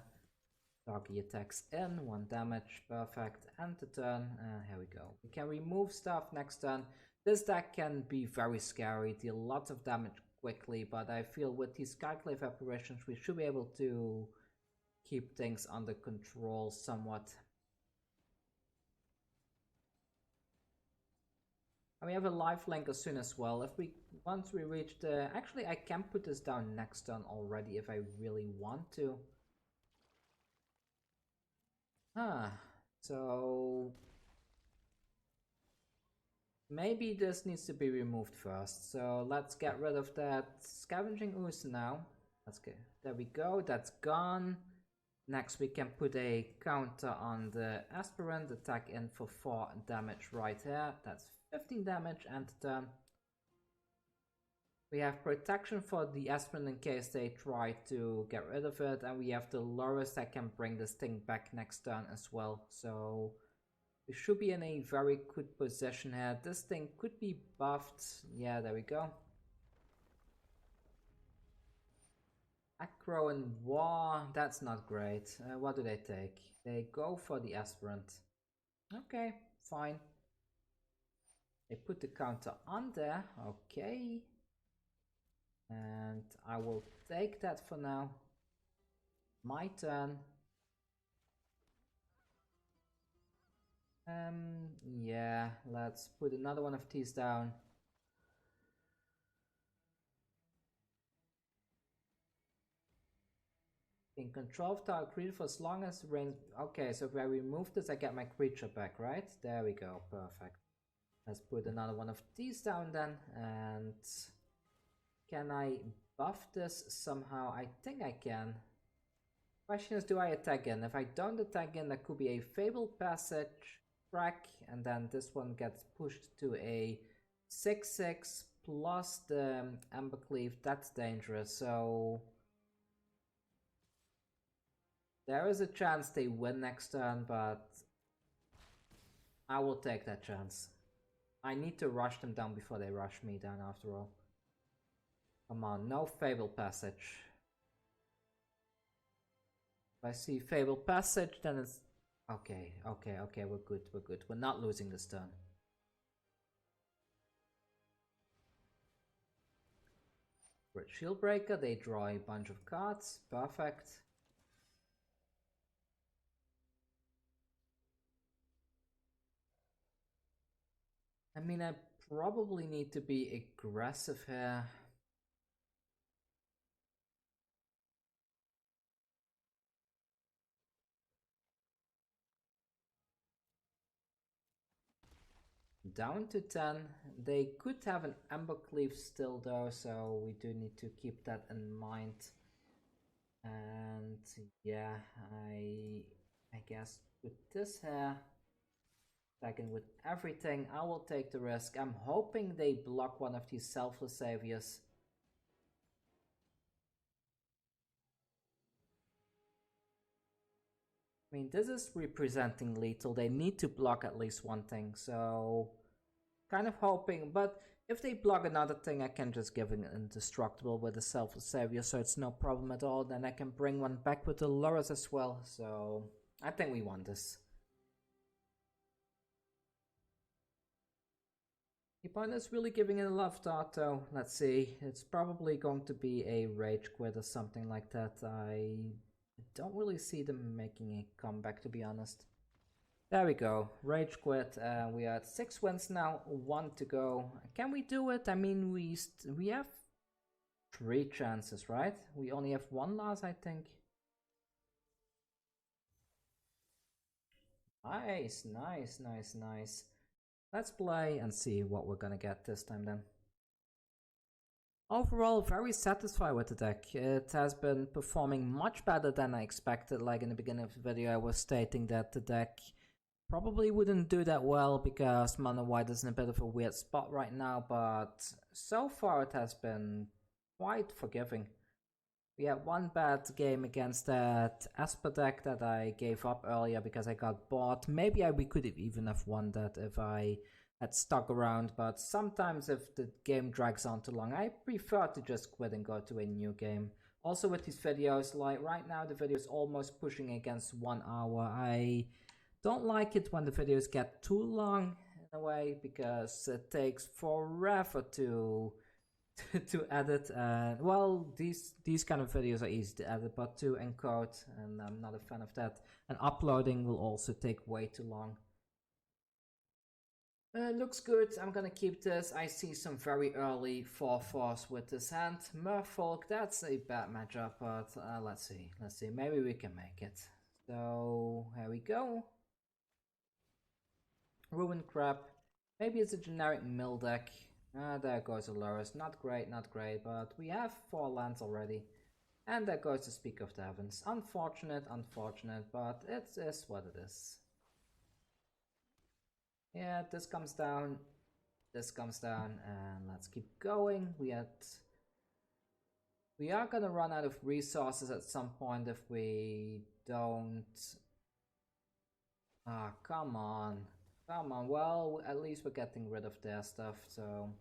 Doggy attacks in, 1 damage, perfect, end the turn, and here we go. We can remove stuff next turn. This deck can be very scary, deal lots of damage quickly, but I feel with these Skyclave Apparitions we should be able to keep things under control somewhat. And we have a lifelink as soon as well. Once we reach the... Actually, I can put this down next turn already if I really want to. So maybe this needs to be removed first. So let's get rid of that Scavenging Ooze now. There we go, that's gone. Next we can put a counter on the Aspirant, attack in for 4 damage right here. That's 15 damage, and turn. We have protection for the Aspirant in case they try to get rid of it, and we have the Lurrus that can bring this thing back next turn as well. So we should be in a very good position here. This thing could be buffed. Yeah, there we go. Acro and War, that's not great. What do they take? They go for the Aspirant. Okay, fine. They put the counter on there, okay. And I will take that for now. My turn. Yeah, let's put another one of these down. In control of target creature for as long as range. Okay, so if I remove this, I get my creature back, right? There we go, perfect. Let's put another one of these down then, and can I buff this somehow? I think I can. Question is, do I attack in? If I don't attack in, that could be a Fabled Passage, crack, and then this one gets pushed to a 6/6 plus the Embercleave. That's dangerous, so there is a chance they win next turn, but I will take that chance. I need to rush them down before they rush me down after all. Come on, no Fabled Passage. If I see Fabled Passage, then it's... Okay, we're good, we're good. We're not losing this turn. With Shieldbreaker, they draw a bunch of cards. Perfect. I mean, I probably need to be aggressive here. Down to 10. They could have an Embercleave still though, so we do need to keep that in mind. And yeah, I guess with this here, attacking with everything, I will take the risk. I'm hoping they block one of these Selfless Saviors. I mean, this is representing lethal. They need to block at least one thing, so kind of hoping. But if they block another thing, I can just give an indestructible with the Selfless Savior, so it's no problem at all. Then I can bring one back with the Lurrus as well, so I think we want this. The opponent is really giving it a love dart though. Let's see, it's probably going to be a Rage Quit or something like that. I don't really see them making a comeback, to be honest. There we go, Rage Quit. We are at 6 wins now, 1 to go. Can we do it? I mean, we have 3 chances, right? We only have 1 loss, I think. Nice, nice, nice, nice. Let's play and see what we're gonna get this time then. Overall, very satisfied with the deck. It has been performing much better than I expected. Like in the beginning of the video, I was stating that the deck probably wouldn't do that well because Mono White is in a bit of a weird spot right now, but so far it has been quite forgiving. We had one bad game against that Asper deck that I gave up earlier because I got bored. Maybe we could even have won that if I had stuck around, but sometimes if the game drags on too long, I prefer to just quit and go to a new game. Also with these videos, like right now the video is almost pushing against 1 hour. I don't like it when the videos get too long in a way because it takes forever to edit. Well, these kind of videos are easy to edit, but to encode, and I'm not a fan of that. And uploading will also take way too long. Looks good. I'm gonna keep this. I see some very early 4/4s with this hand. Merfolk, that's a bad matchup, but let's see. Let's see. Maybe we can make it. So here we go. Ruin Crab. Maybe it's a generic mill deck. There goes a Lurrus. Not great, not great, but we have 4 lands already. And there goes the Speak of the Heavens. Unfortunate, unfortunate, but it is what it is. Yeah, this comes down, and let's keep going. We are gonna run out of resources at some point if we don't. Ah, come on. Come on, well, at least we're getting rid of their stuff, so...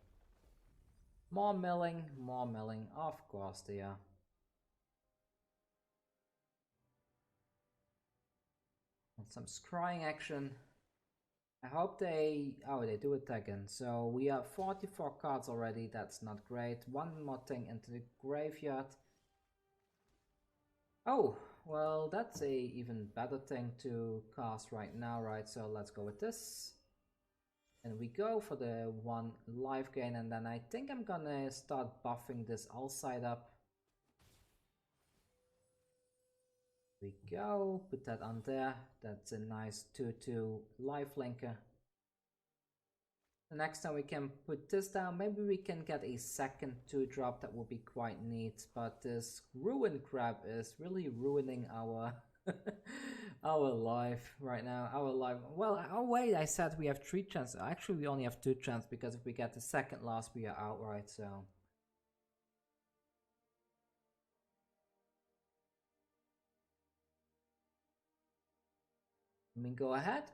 More milling, of course they are. And some scrying action. I hope they... oh, they do attack in. So we have 44 cards already, that's not great. One more thing into the graveyard. Oh, well, that's a even better thing to cast right now, right? So let's go with this. And we go for the 1 Lifegain, and then I think I'm gonna start buffing this Alseid up. We go, put that on there. That's a nice 2/2 lifelinker. The next time we can put this down, maybe we can get a second 2-drop, that would be quite neat. But this Ruin Crab is really ruining our our life right now. Our life. Well, oh wait, I said we have 3 chances. Actually, we only have 2 chances because if we get the second loss, we are outright. So. I mean, go ahead,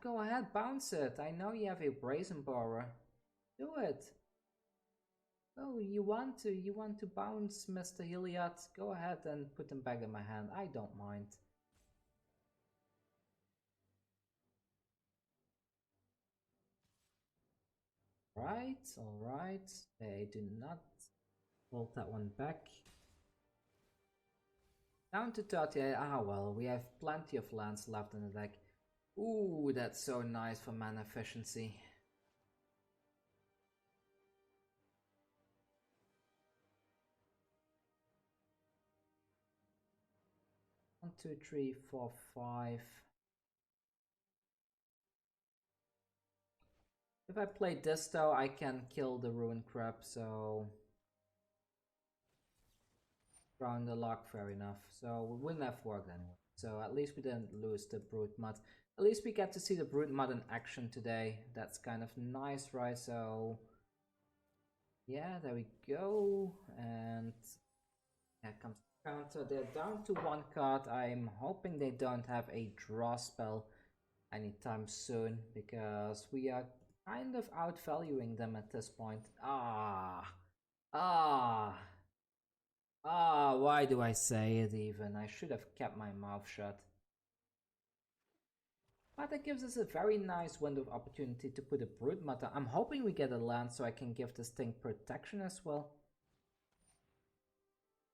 bounce it. I know you have a Brazen Borer. Do it. Oh, you want to bounce Mr. Heliod? Go ahead and put them back in my hand. I don't mind. Alright. They do not hold that one back. Down to 38. Ah, well, we have plenty of lands left in the deck. Ooh, that's so nice for mana efficiency. 1, 2, 3, 4, 5. If I play this though, I can kill the Ruin Crab, so... Round the lock, fair enough. So we wouldn't have worked anyway. So at least we didn't lose the Broodmoth. At least we get to see the Broodmoth in action today. That's kind of nice, right? So... yeah, there we go. And... here comes the counter. They're down to 1 card. I'm hoping they don't have a draw spell anytime soon, because we are kind of outvaluing them at this point. Why do I say it even? I should have kept my mouth shut. But that gives us a very nice window of opportunity to put a Broodmoth. I'm hoping we get a land so I can give this thing protection as well.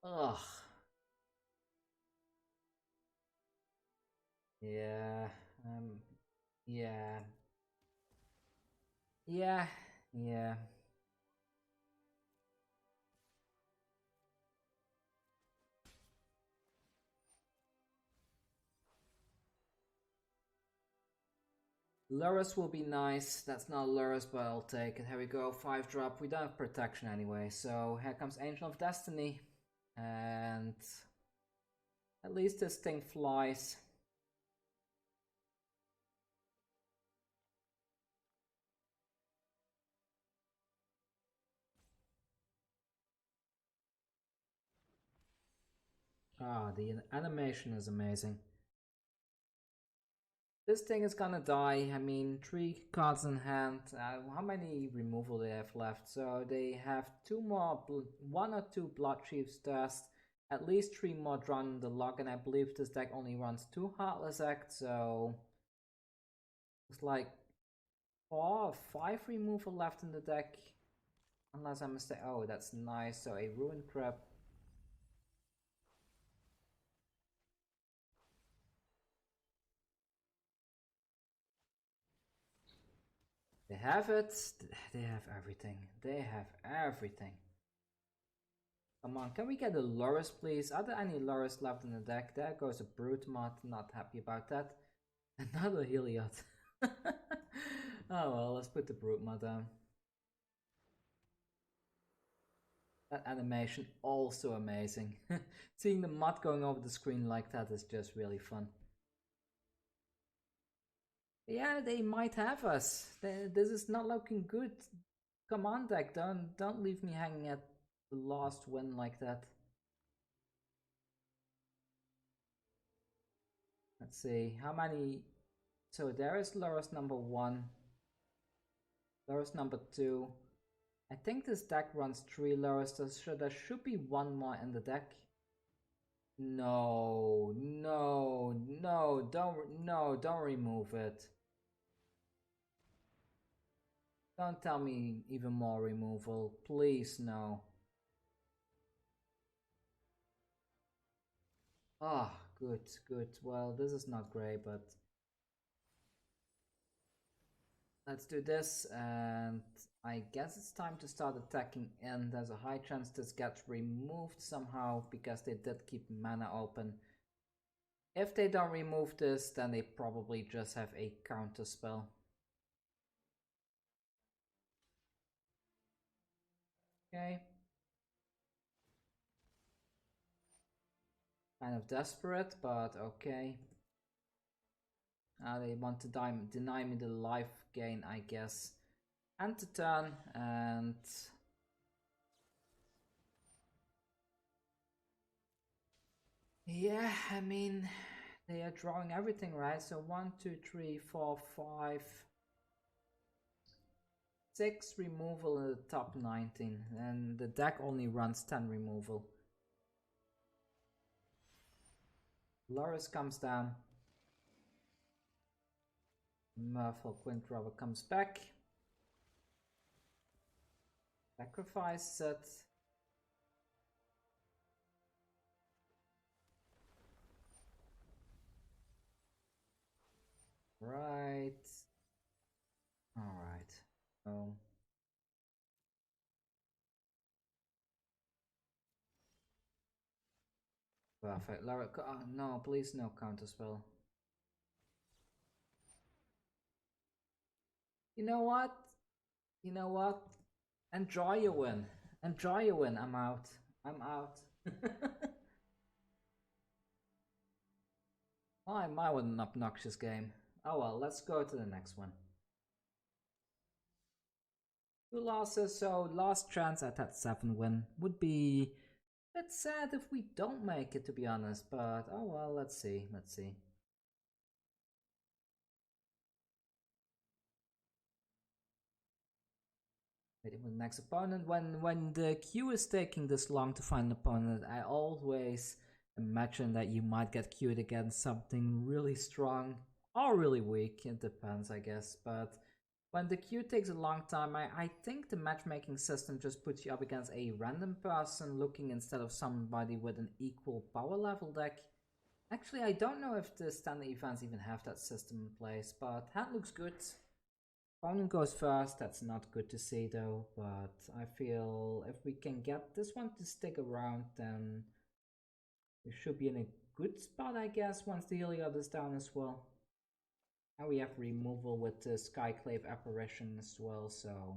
Ugh. Yeah. Yeah. Yeah. Lurrus will be nice. That's not Lurrus, but I'll take it. Here we go, 5-drop. We don't have protection anyway, so here comes Angel of Destiny. And at least this thing flies. The animation is amazing. This thing is gonna die. I mean, 3 cards in hand. How many removal they have left? So they have 2 more, 1 or 2 Blood Chief's Dust, at least 3 more drawn in the log, and I believe this deck only runs 2 Heartless Act, so it's like 4 or 5 removal left in the deck, unless I'm mistaken. Oh, that's nice. So a Ruin Crab. They have it. They have everything. They have everything. Come on, can we get a Lurrus, please? Are there any Lurrus left in the deck? There goes a Broodmoth. Not happy about that. Another Heliod. Oh well, let's put the Broodmoth down. That animation also amazing. Seeing the mud going over the screen like that is just really fun. Yeah, they might have us. This is not looking good. Come on, deck, don't leave me hanging at the last win like that. Let's see, how many... so there is Lurrus number 1. Lurrus number 2. I think this deck runs 3 Lurrus, so there should be 1 more in the deck. No, don't remove it. Don't tell me even more removal, please, no. Ah, good. Well, this is not great, but let's do this, and I guess it's time to start attacking in. There's a high chance this gets removed somehow, because they did keep mana open. If they don't remove this, then they probably just have a counter spell. Okay. Kind of desperate, but okay. They want to deny me the life gain, I guess. End the turn, and... yeah, I mean, they are drawing everything, right? So 1, 2, 3, 4, 5... 6 removal in the top 19, and the deck only runs 10 removal. Lurrus comes down. Merfolk Windrobber comes back. Sacrifice it. Right. Alright. So perfect. Lara, no, please no counterspell. You know what? You know what? Enjoy your win. Enjoy your win. I'm out. I'm out. My was an obnoxious game. Oh well, let's go to the next one. 2 losses, so last chance at that 7 win. Would be a bit sad if we don't make it, to be honest, but oh well, let's see, let's see. Waiting for the next opponent. When the queue is taking this long to find an opponent, I always imagine that you might get queued against something really strong or really weak. It depends, I guess, but when the queue takes a long time, I think the matchmaking system just puts you up against a random person looking instead of somebody with an equal power level deck. Actually, I don't know if the standard events even have that system in place, but hand looks good. Opponent goes first, that's not good to see though, but I feel if we can get this one to stick around, then we should be in a good spot, I guess, once the Heliod is down as well. And we have removal with the Skyclave Apparition as well, so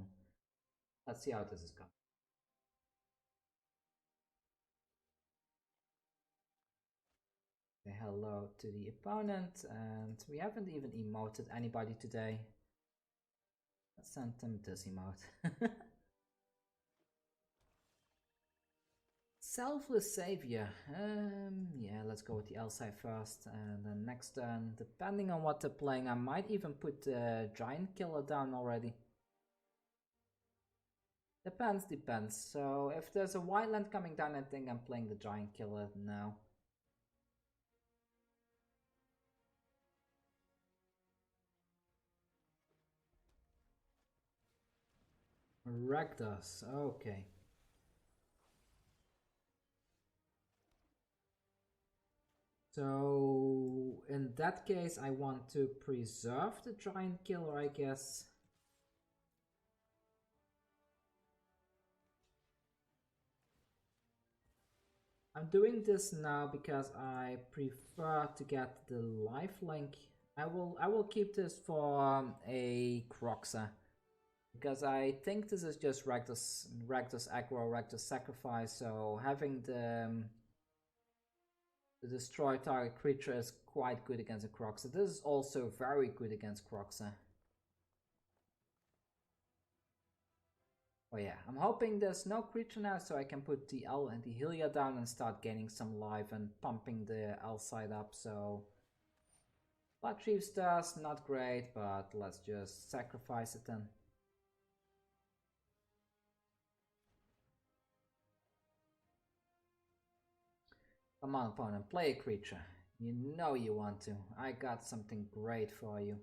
let's see how this is going. Say hello to the opponent, and we haven't even emoted anybody today. Let's send them this emote. Selfless Savior. Yeah, let's go with the Alseid first, and then next turn, depending on what they're playing, I might even put the Giant Killer down already. Depends. So if there's a white land coming down, I think I'm playing the Giant Killer now. Rakdos, okay. So in that case, I want to preserve the Giant Killer, I guess. I'm doing this now because I prefer to get the lifelink. I will keep this for a Croxa, because I think this is just Rakdos aggro, Rakdos sacrifice. So having the destroy target creature is quite good against a Croxa. This is also very good against Croxa. Oh yeah, I'm hoping there's no creature now, so I can put the Heliod down and start gaining some life and pumping the Alseid up. So Blood Chiefs does not great, but let's just sacrifice it then. Come on, opponent, play a creature. You know you want to. I got something great for you.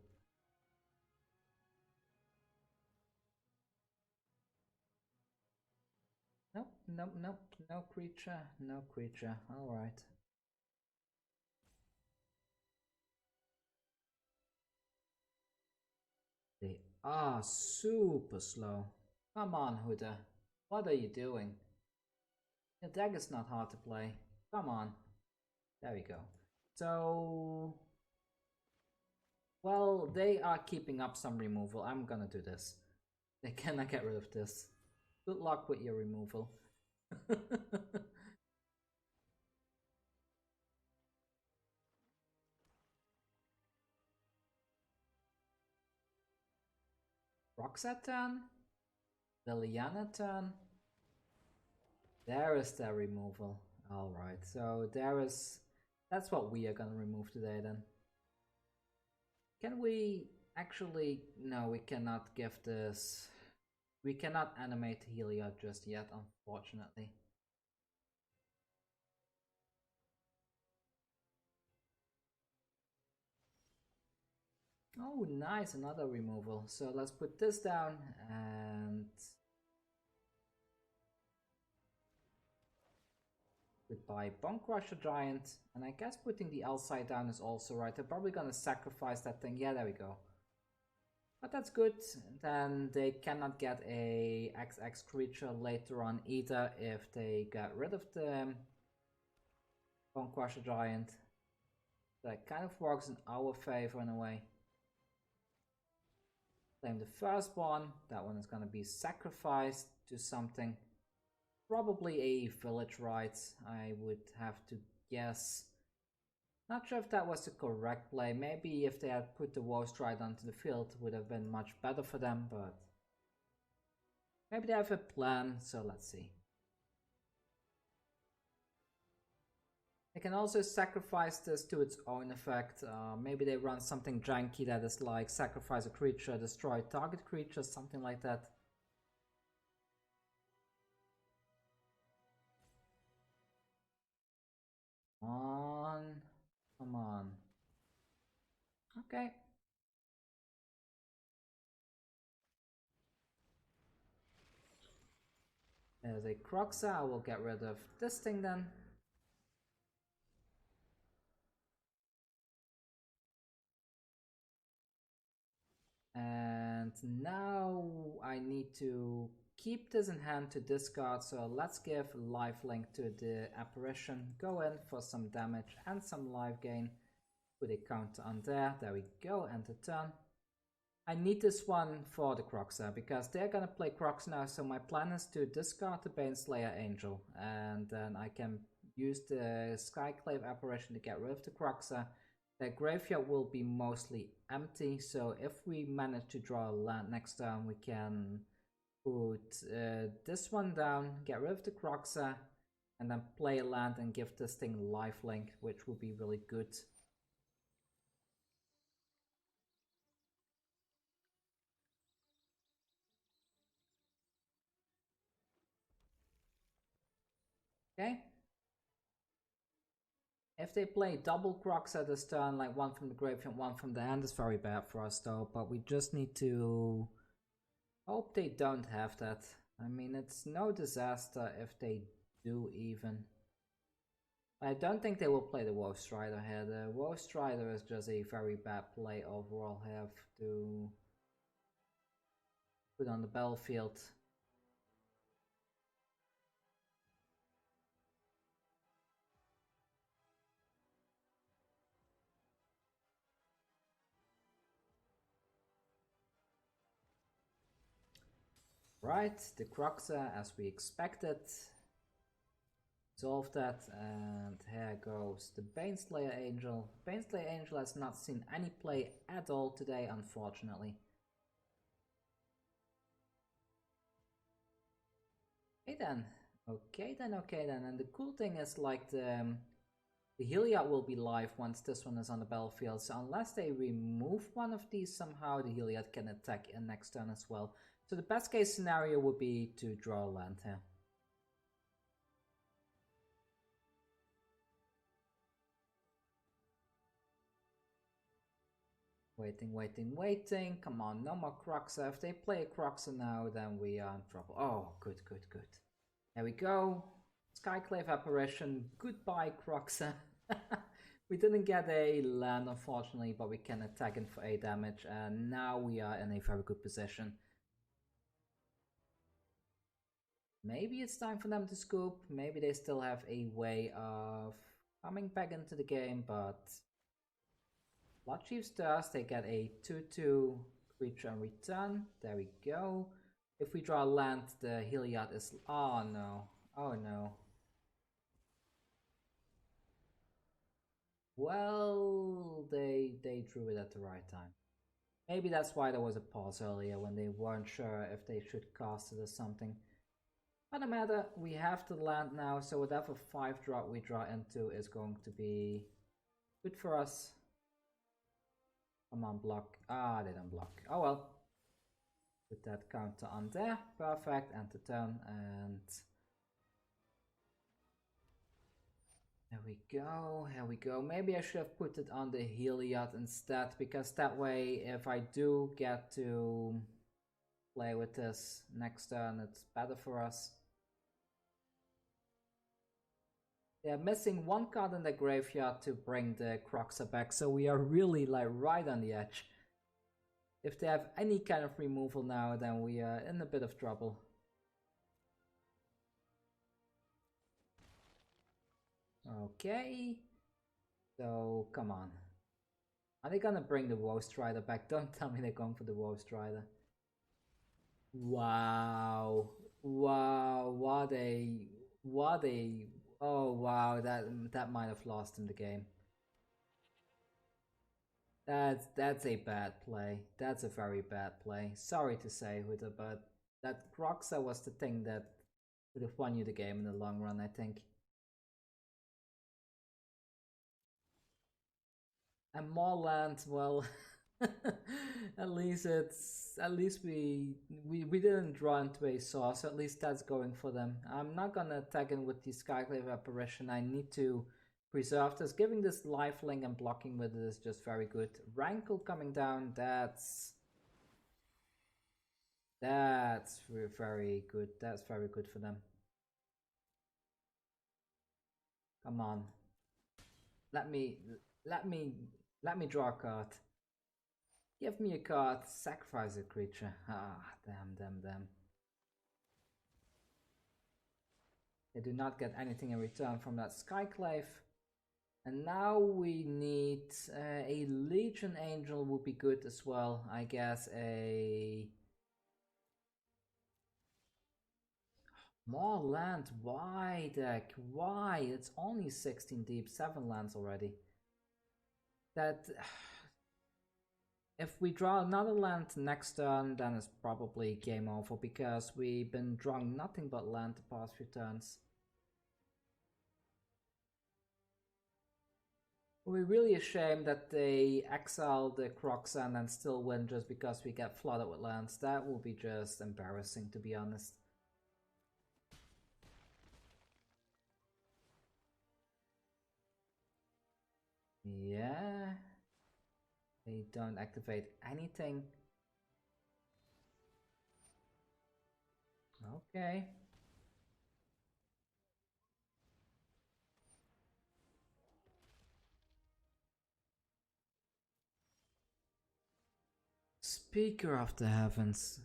Nope, no creature, no creature. Alright. They are super slow. Come on, Huda. What are you doing? Your deck is not hard to play. Come on. There we go. So... well, they are keeping up some removal. I'm gonna do this. They cannot get rid of this. Good luck with your removal. Roxette turn? Liliana turn? There is their removal. Alright, so there is... that's what we are gonna remove today then. Can we actually... no, we cannot give this... we cannot animate Heliod just yet, unfortunately. Oh, nice, another removal. So let's put this down and... goodbye Bone Crusher Giant. And I guess putting the Alseid down is also right. They're probably gonna sacrifice that thing. Yeah, there we go. But that's good. Then they cannot get a XX creature later on either if they get rid of the Bone Crusher Giant. That kind of works in our favor in a way. Claim the first one. That one is going to be sacrificed to something. Probably a village rite, I would have to guess. Not sure if that was the correct play. Maybe if they had put the Woe Stride onto the field, it would have been much better for them, but maybe they have a plan, so let's see. They can also sacrifice this to its own effect. Maybe they run something janky that is like sacrifice a creature, destroy target creature, something like that. Come on. Okay. There's a Croxa. I will get rid of this thing then. And now I need to keep this in hand to discard, so let's give lifelink to the apparition, go in for some damage and some life gain, put a counter on there, there we go, end the turn. I need this one for the Croxa, because they're gonna play Crocs now, so my plan is to discard the Baneslayer Angel, and then I can use the Skyclave Apparition to get rid of the Croxa. The graveyard will be mostly empty, so if we manage to draw a land next turn, we can put this one down, get rid of the Croxa, and then play a land and give this thing lifelink, which would be really good. Okay. If they play double Crocs at this turn, like one from the graveyard, one from the hand, it's very bad for us though, but we just need to hope they don't have that. I mean, it's no disaster if they do even. I don't think they will play the Woe Strider here. The Woe Strider is just a very bad play overall. Have to put on the battlefield. Right, the Croxa as we expected. Solve that, and here goes the Baneslayer Angel. Baneslayer Angel has not seen any play at all today, unfortunately. Okay then, and the cool thing is like the Heliod will be live once this one is on the battlefield, so unless they remove one of these somehow, the Heliod can attack in next turn as well. So the best case scenario would be to draw a land here. Waiting. Come on, no more Croxa. If they play a Croxa now, then we are in trouble. Oh, good. There we go. Skyclave Apparition. Goodbye, Croxa. We didn't get a land, unfortunately, but we can attack in for 8 damage. And now we are in a very good position. Maybe it's time for them to scoop. Maybe they still have a way of coming back into the game, but Bloodchief's Thirst, they get a 2/2 creature in return. There we go. If we draw land, the Heliod is... Oh no. Well, they drew it at the right time. Maybe that's why there was a pause earlier, when they weren't sure if they should cast it or something. But no matter, we have the land now, so whatever 5-drop we draw into is going to be good for us. Come on, block. Ah, they don't block. Oh well. Put that counter on there. Perfect. End the turn. And here we go. Maybe I should have put it on the Heliod instead, because that way, if I do get to play with this next turn, it's better for us. They're missing one card in the graveyard to bring the Croxa back, so we are really like right on the edge. If they have any kind of removal now, then we are in a bit of trouble. Okay, so come on. Are they gonna bring the Woe Strider back? Don't tell me they're going for the Woe Strider. Wow. Wow, oh wow, that might have lost him the game. That's a bad play. That's a very bad play. Sorry to say, Huda, but that Croxa was the thing that would have won you the game in the long run, I think. And more land, well, at least we didn't draw into a source. At least that's going for them. I'm not gonna tag in with the Skyclave Apparition. I need to preserve this. Giving this lifelink and blocking with it is just very good. Rankle coming down, that's very good. That's very good for them. Come on. Let me draw a card. Give me a card, sacrifice a creature. Ah, damn. They do not get anything in return from that Skyclave. And now we need a Legion Angel would be good as well. I guess a... More land, why deck? Why? It's only 16 deep, 7 lands already. That... If we draw another land next turn, then it's probably game over, because we've been drawing nothing but land the past few turns. We're really ashamed that they exile the Croxa and then still win just because we get flooded with lands. That will be just embarrassing, to be honest. Yeah. They don't activate anything. Okay. Speaker of the Heavens.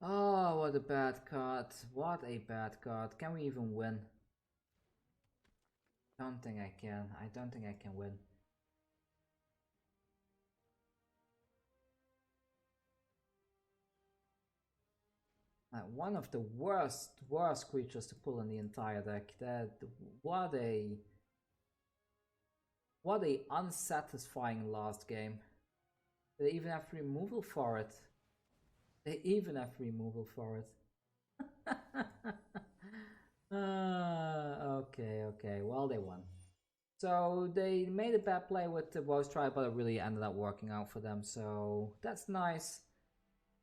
Oh, what a bad card. What a bad card. Can we even win? Don't think I can. I don't think I can win. One of the worst creatures to pull in the entire deck. What a unsatisfying last game. They even have removal for it. Okay. Well, they won. So they made a bad play with the Woe Strider, but it really ended up working out for them. So that's nice.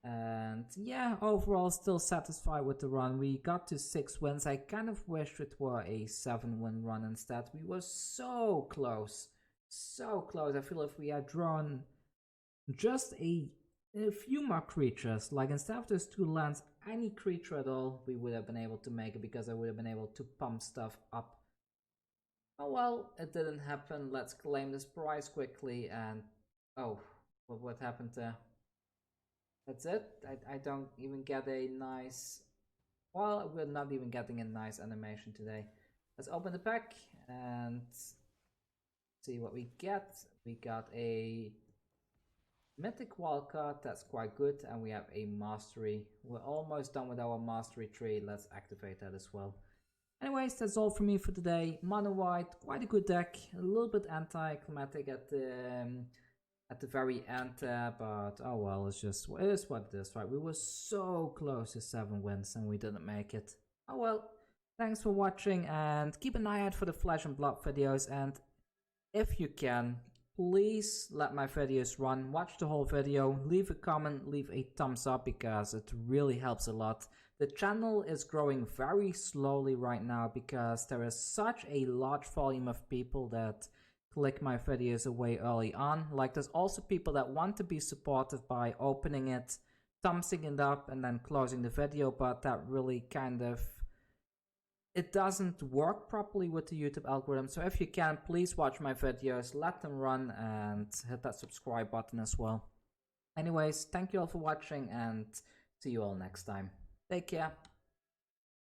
And yeah, overall still satisfied with the run. We got to 6 wins. I kind of wished it were a 7-win run instead. We were so close. So close. I feel if we had drawn just a few more creatures, like instead of those 2 lands, any creature at all, we would have been able to make it, because I would have been able to pump stuff up. Oh well, it didn't happen. Let's claim this prize quickly. And oh, what happened there? That's it. I don't even get a nice... Well, we're not even getting a nice animation today. Let's open the pack and see what we get. We got a Mythic Wildcard, that's quite good, and we have a Mastery. We're almost done with our Mastery tree. Let's activate that as well. Anyways, that's all from me for today. Mono White, quite a good deck. A little bit anticlimactic at the very end, but oh well, it is what it is, right? We were so close to 7 wins and we didn't make it. Oh well, thanks for watching, and keep an eye out for the Flesh and Blood videos, and if you can, please let my videos run, watch the whole video, leave a comment, leave a thumbs up, because it really helps a lot. The channel is growing very slowly right now because there is such a large volume of people that click my videos away early on. Like, there's also people that want to be supportive by opening it, thumbsing it up, and then closing the video, but that really kind of... it doesn't work properly with the YouTube algorithm. So if you can, please watch my videos, let them run, and hit that subscribe button as well. Anyways, thank you all for watching, and see you all next time. Take care.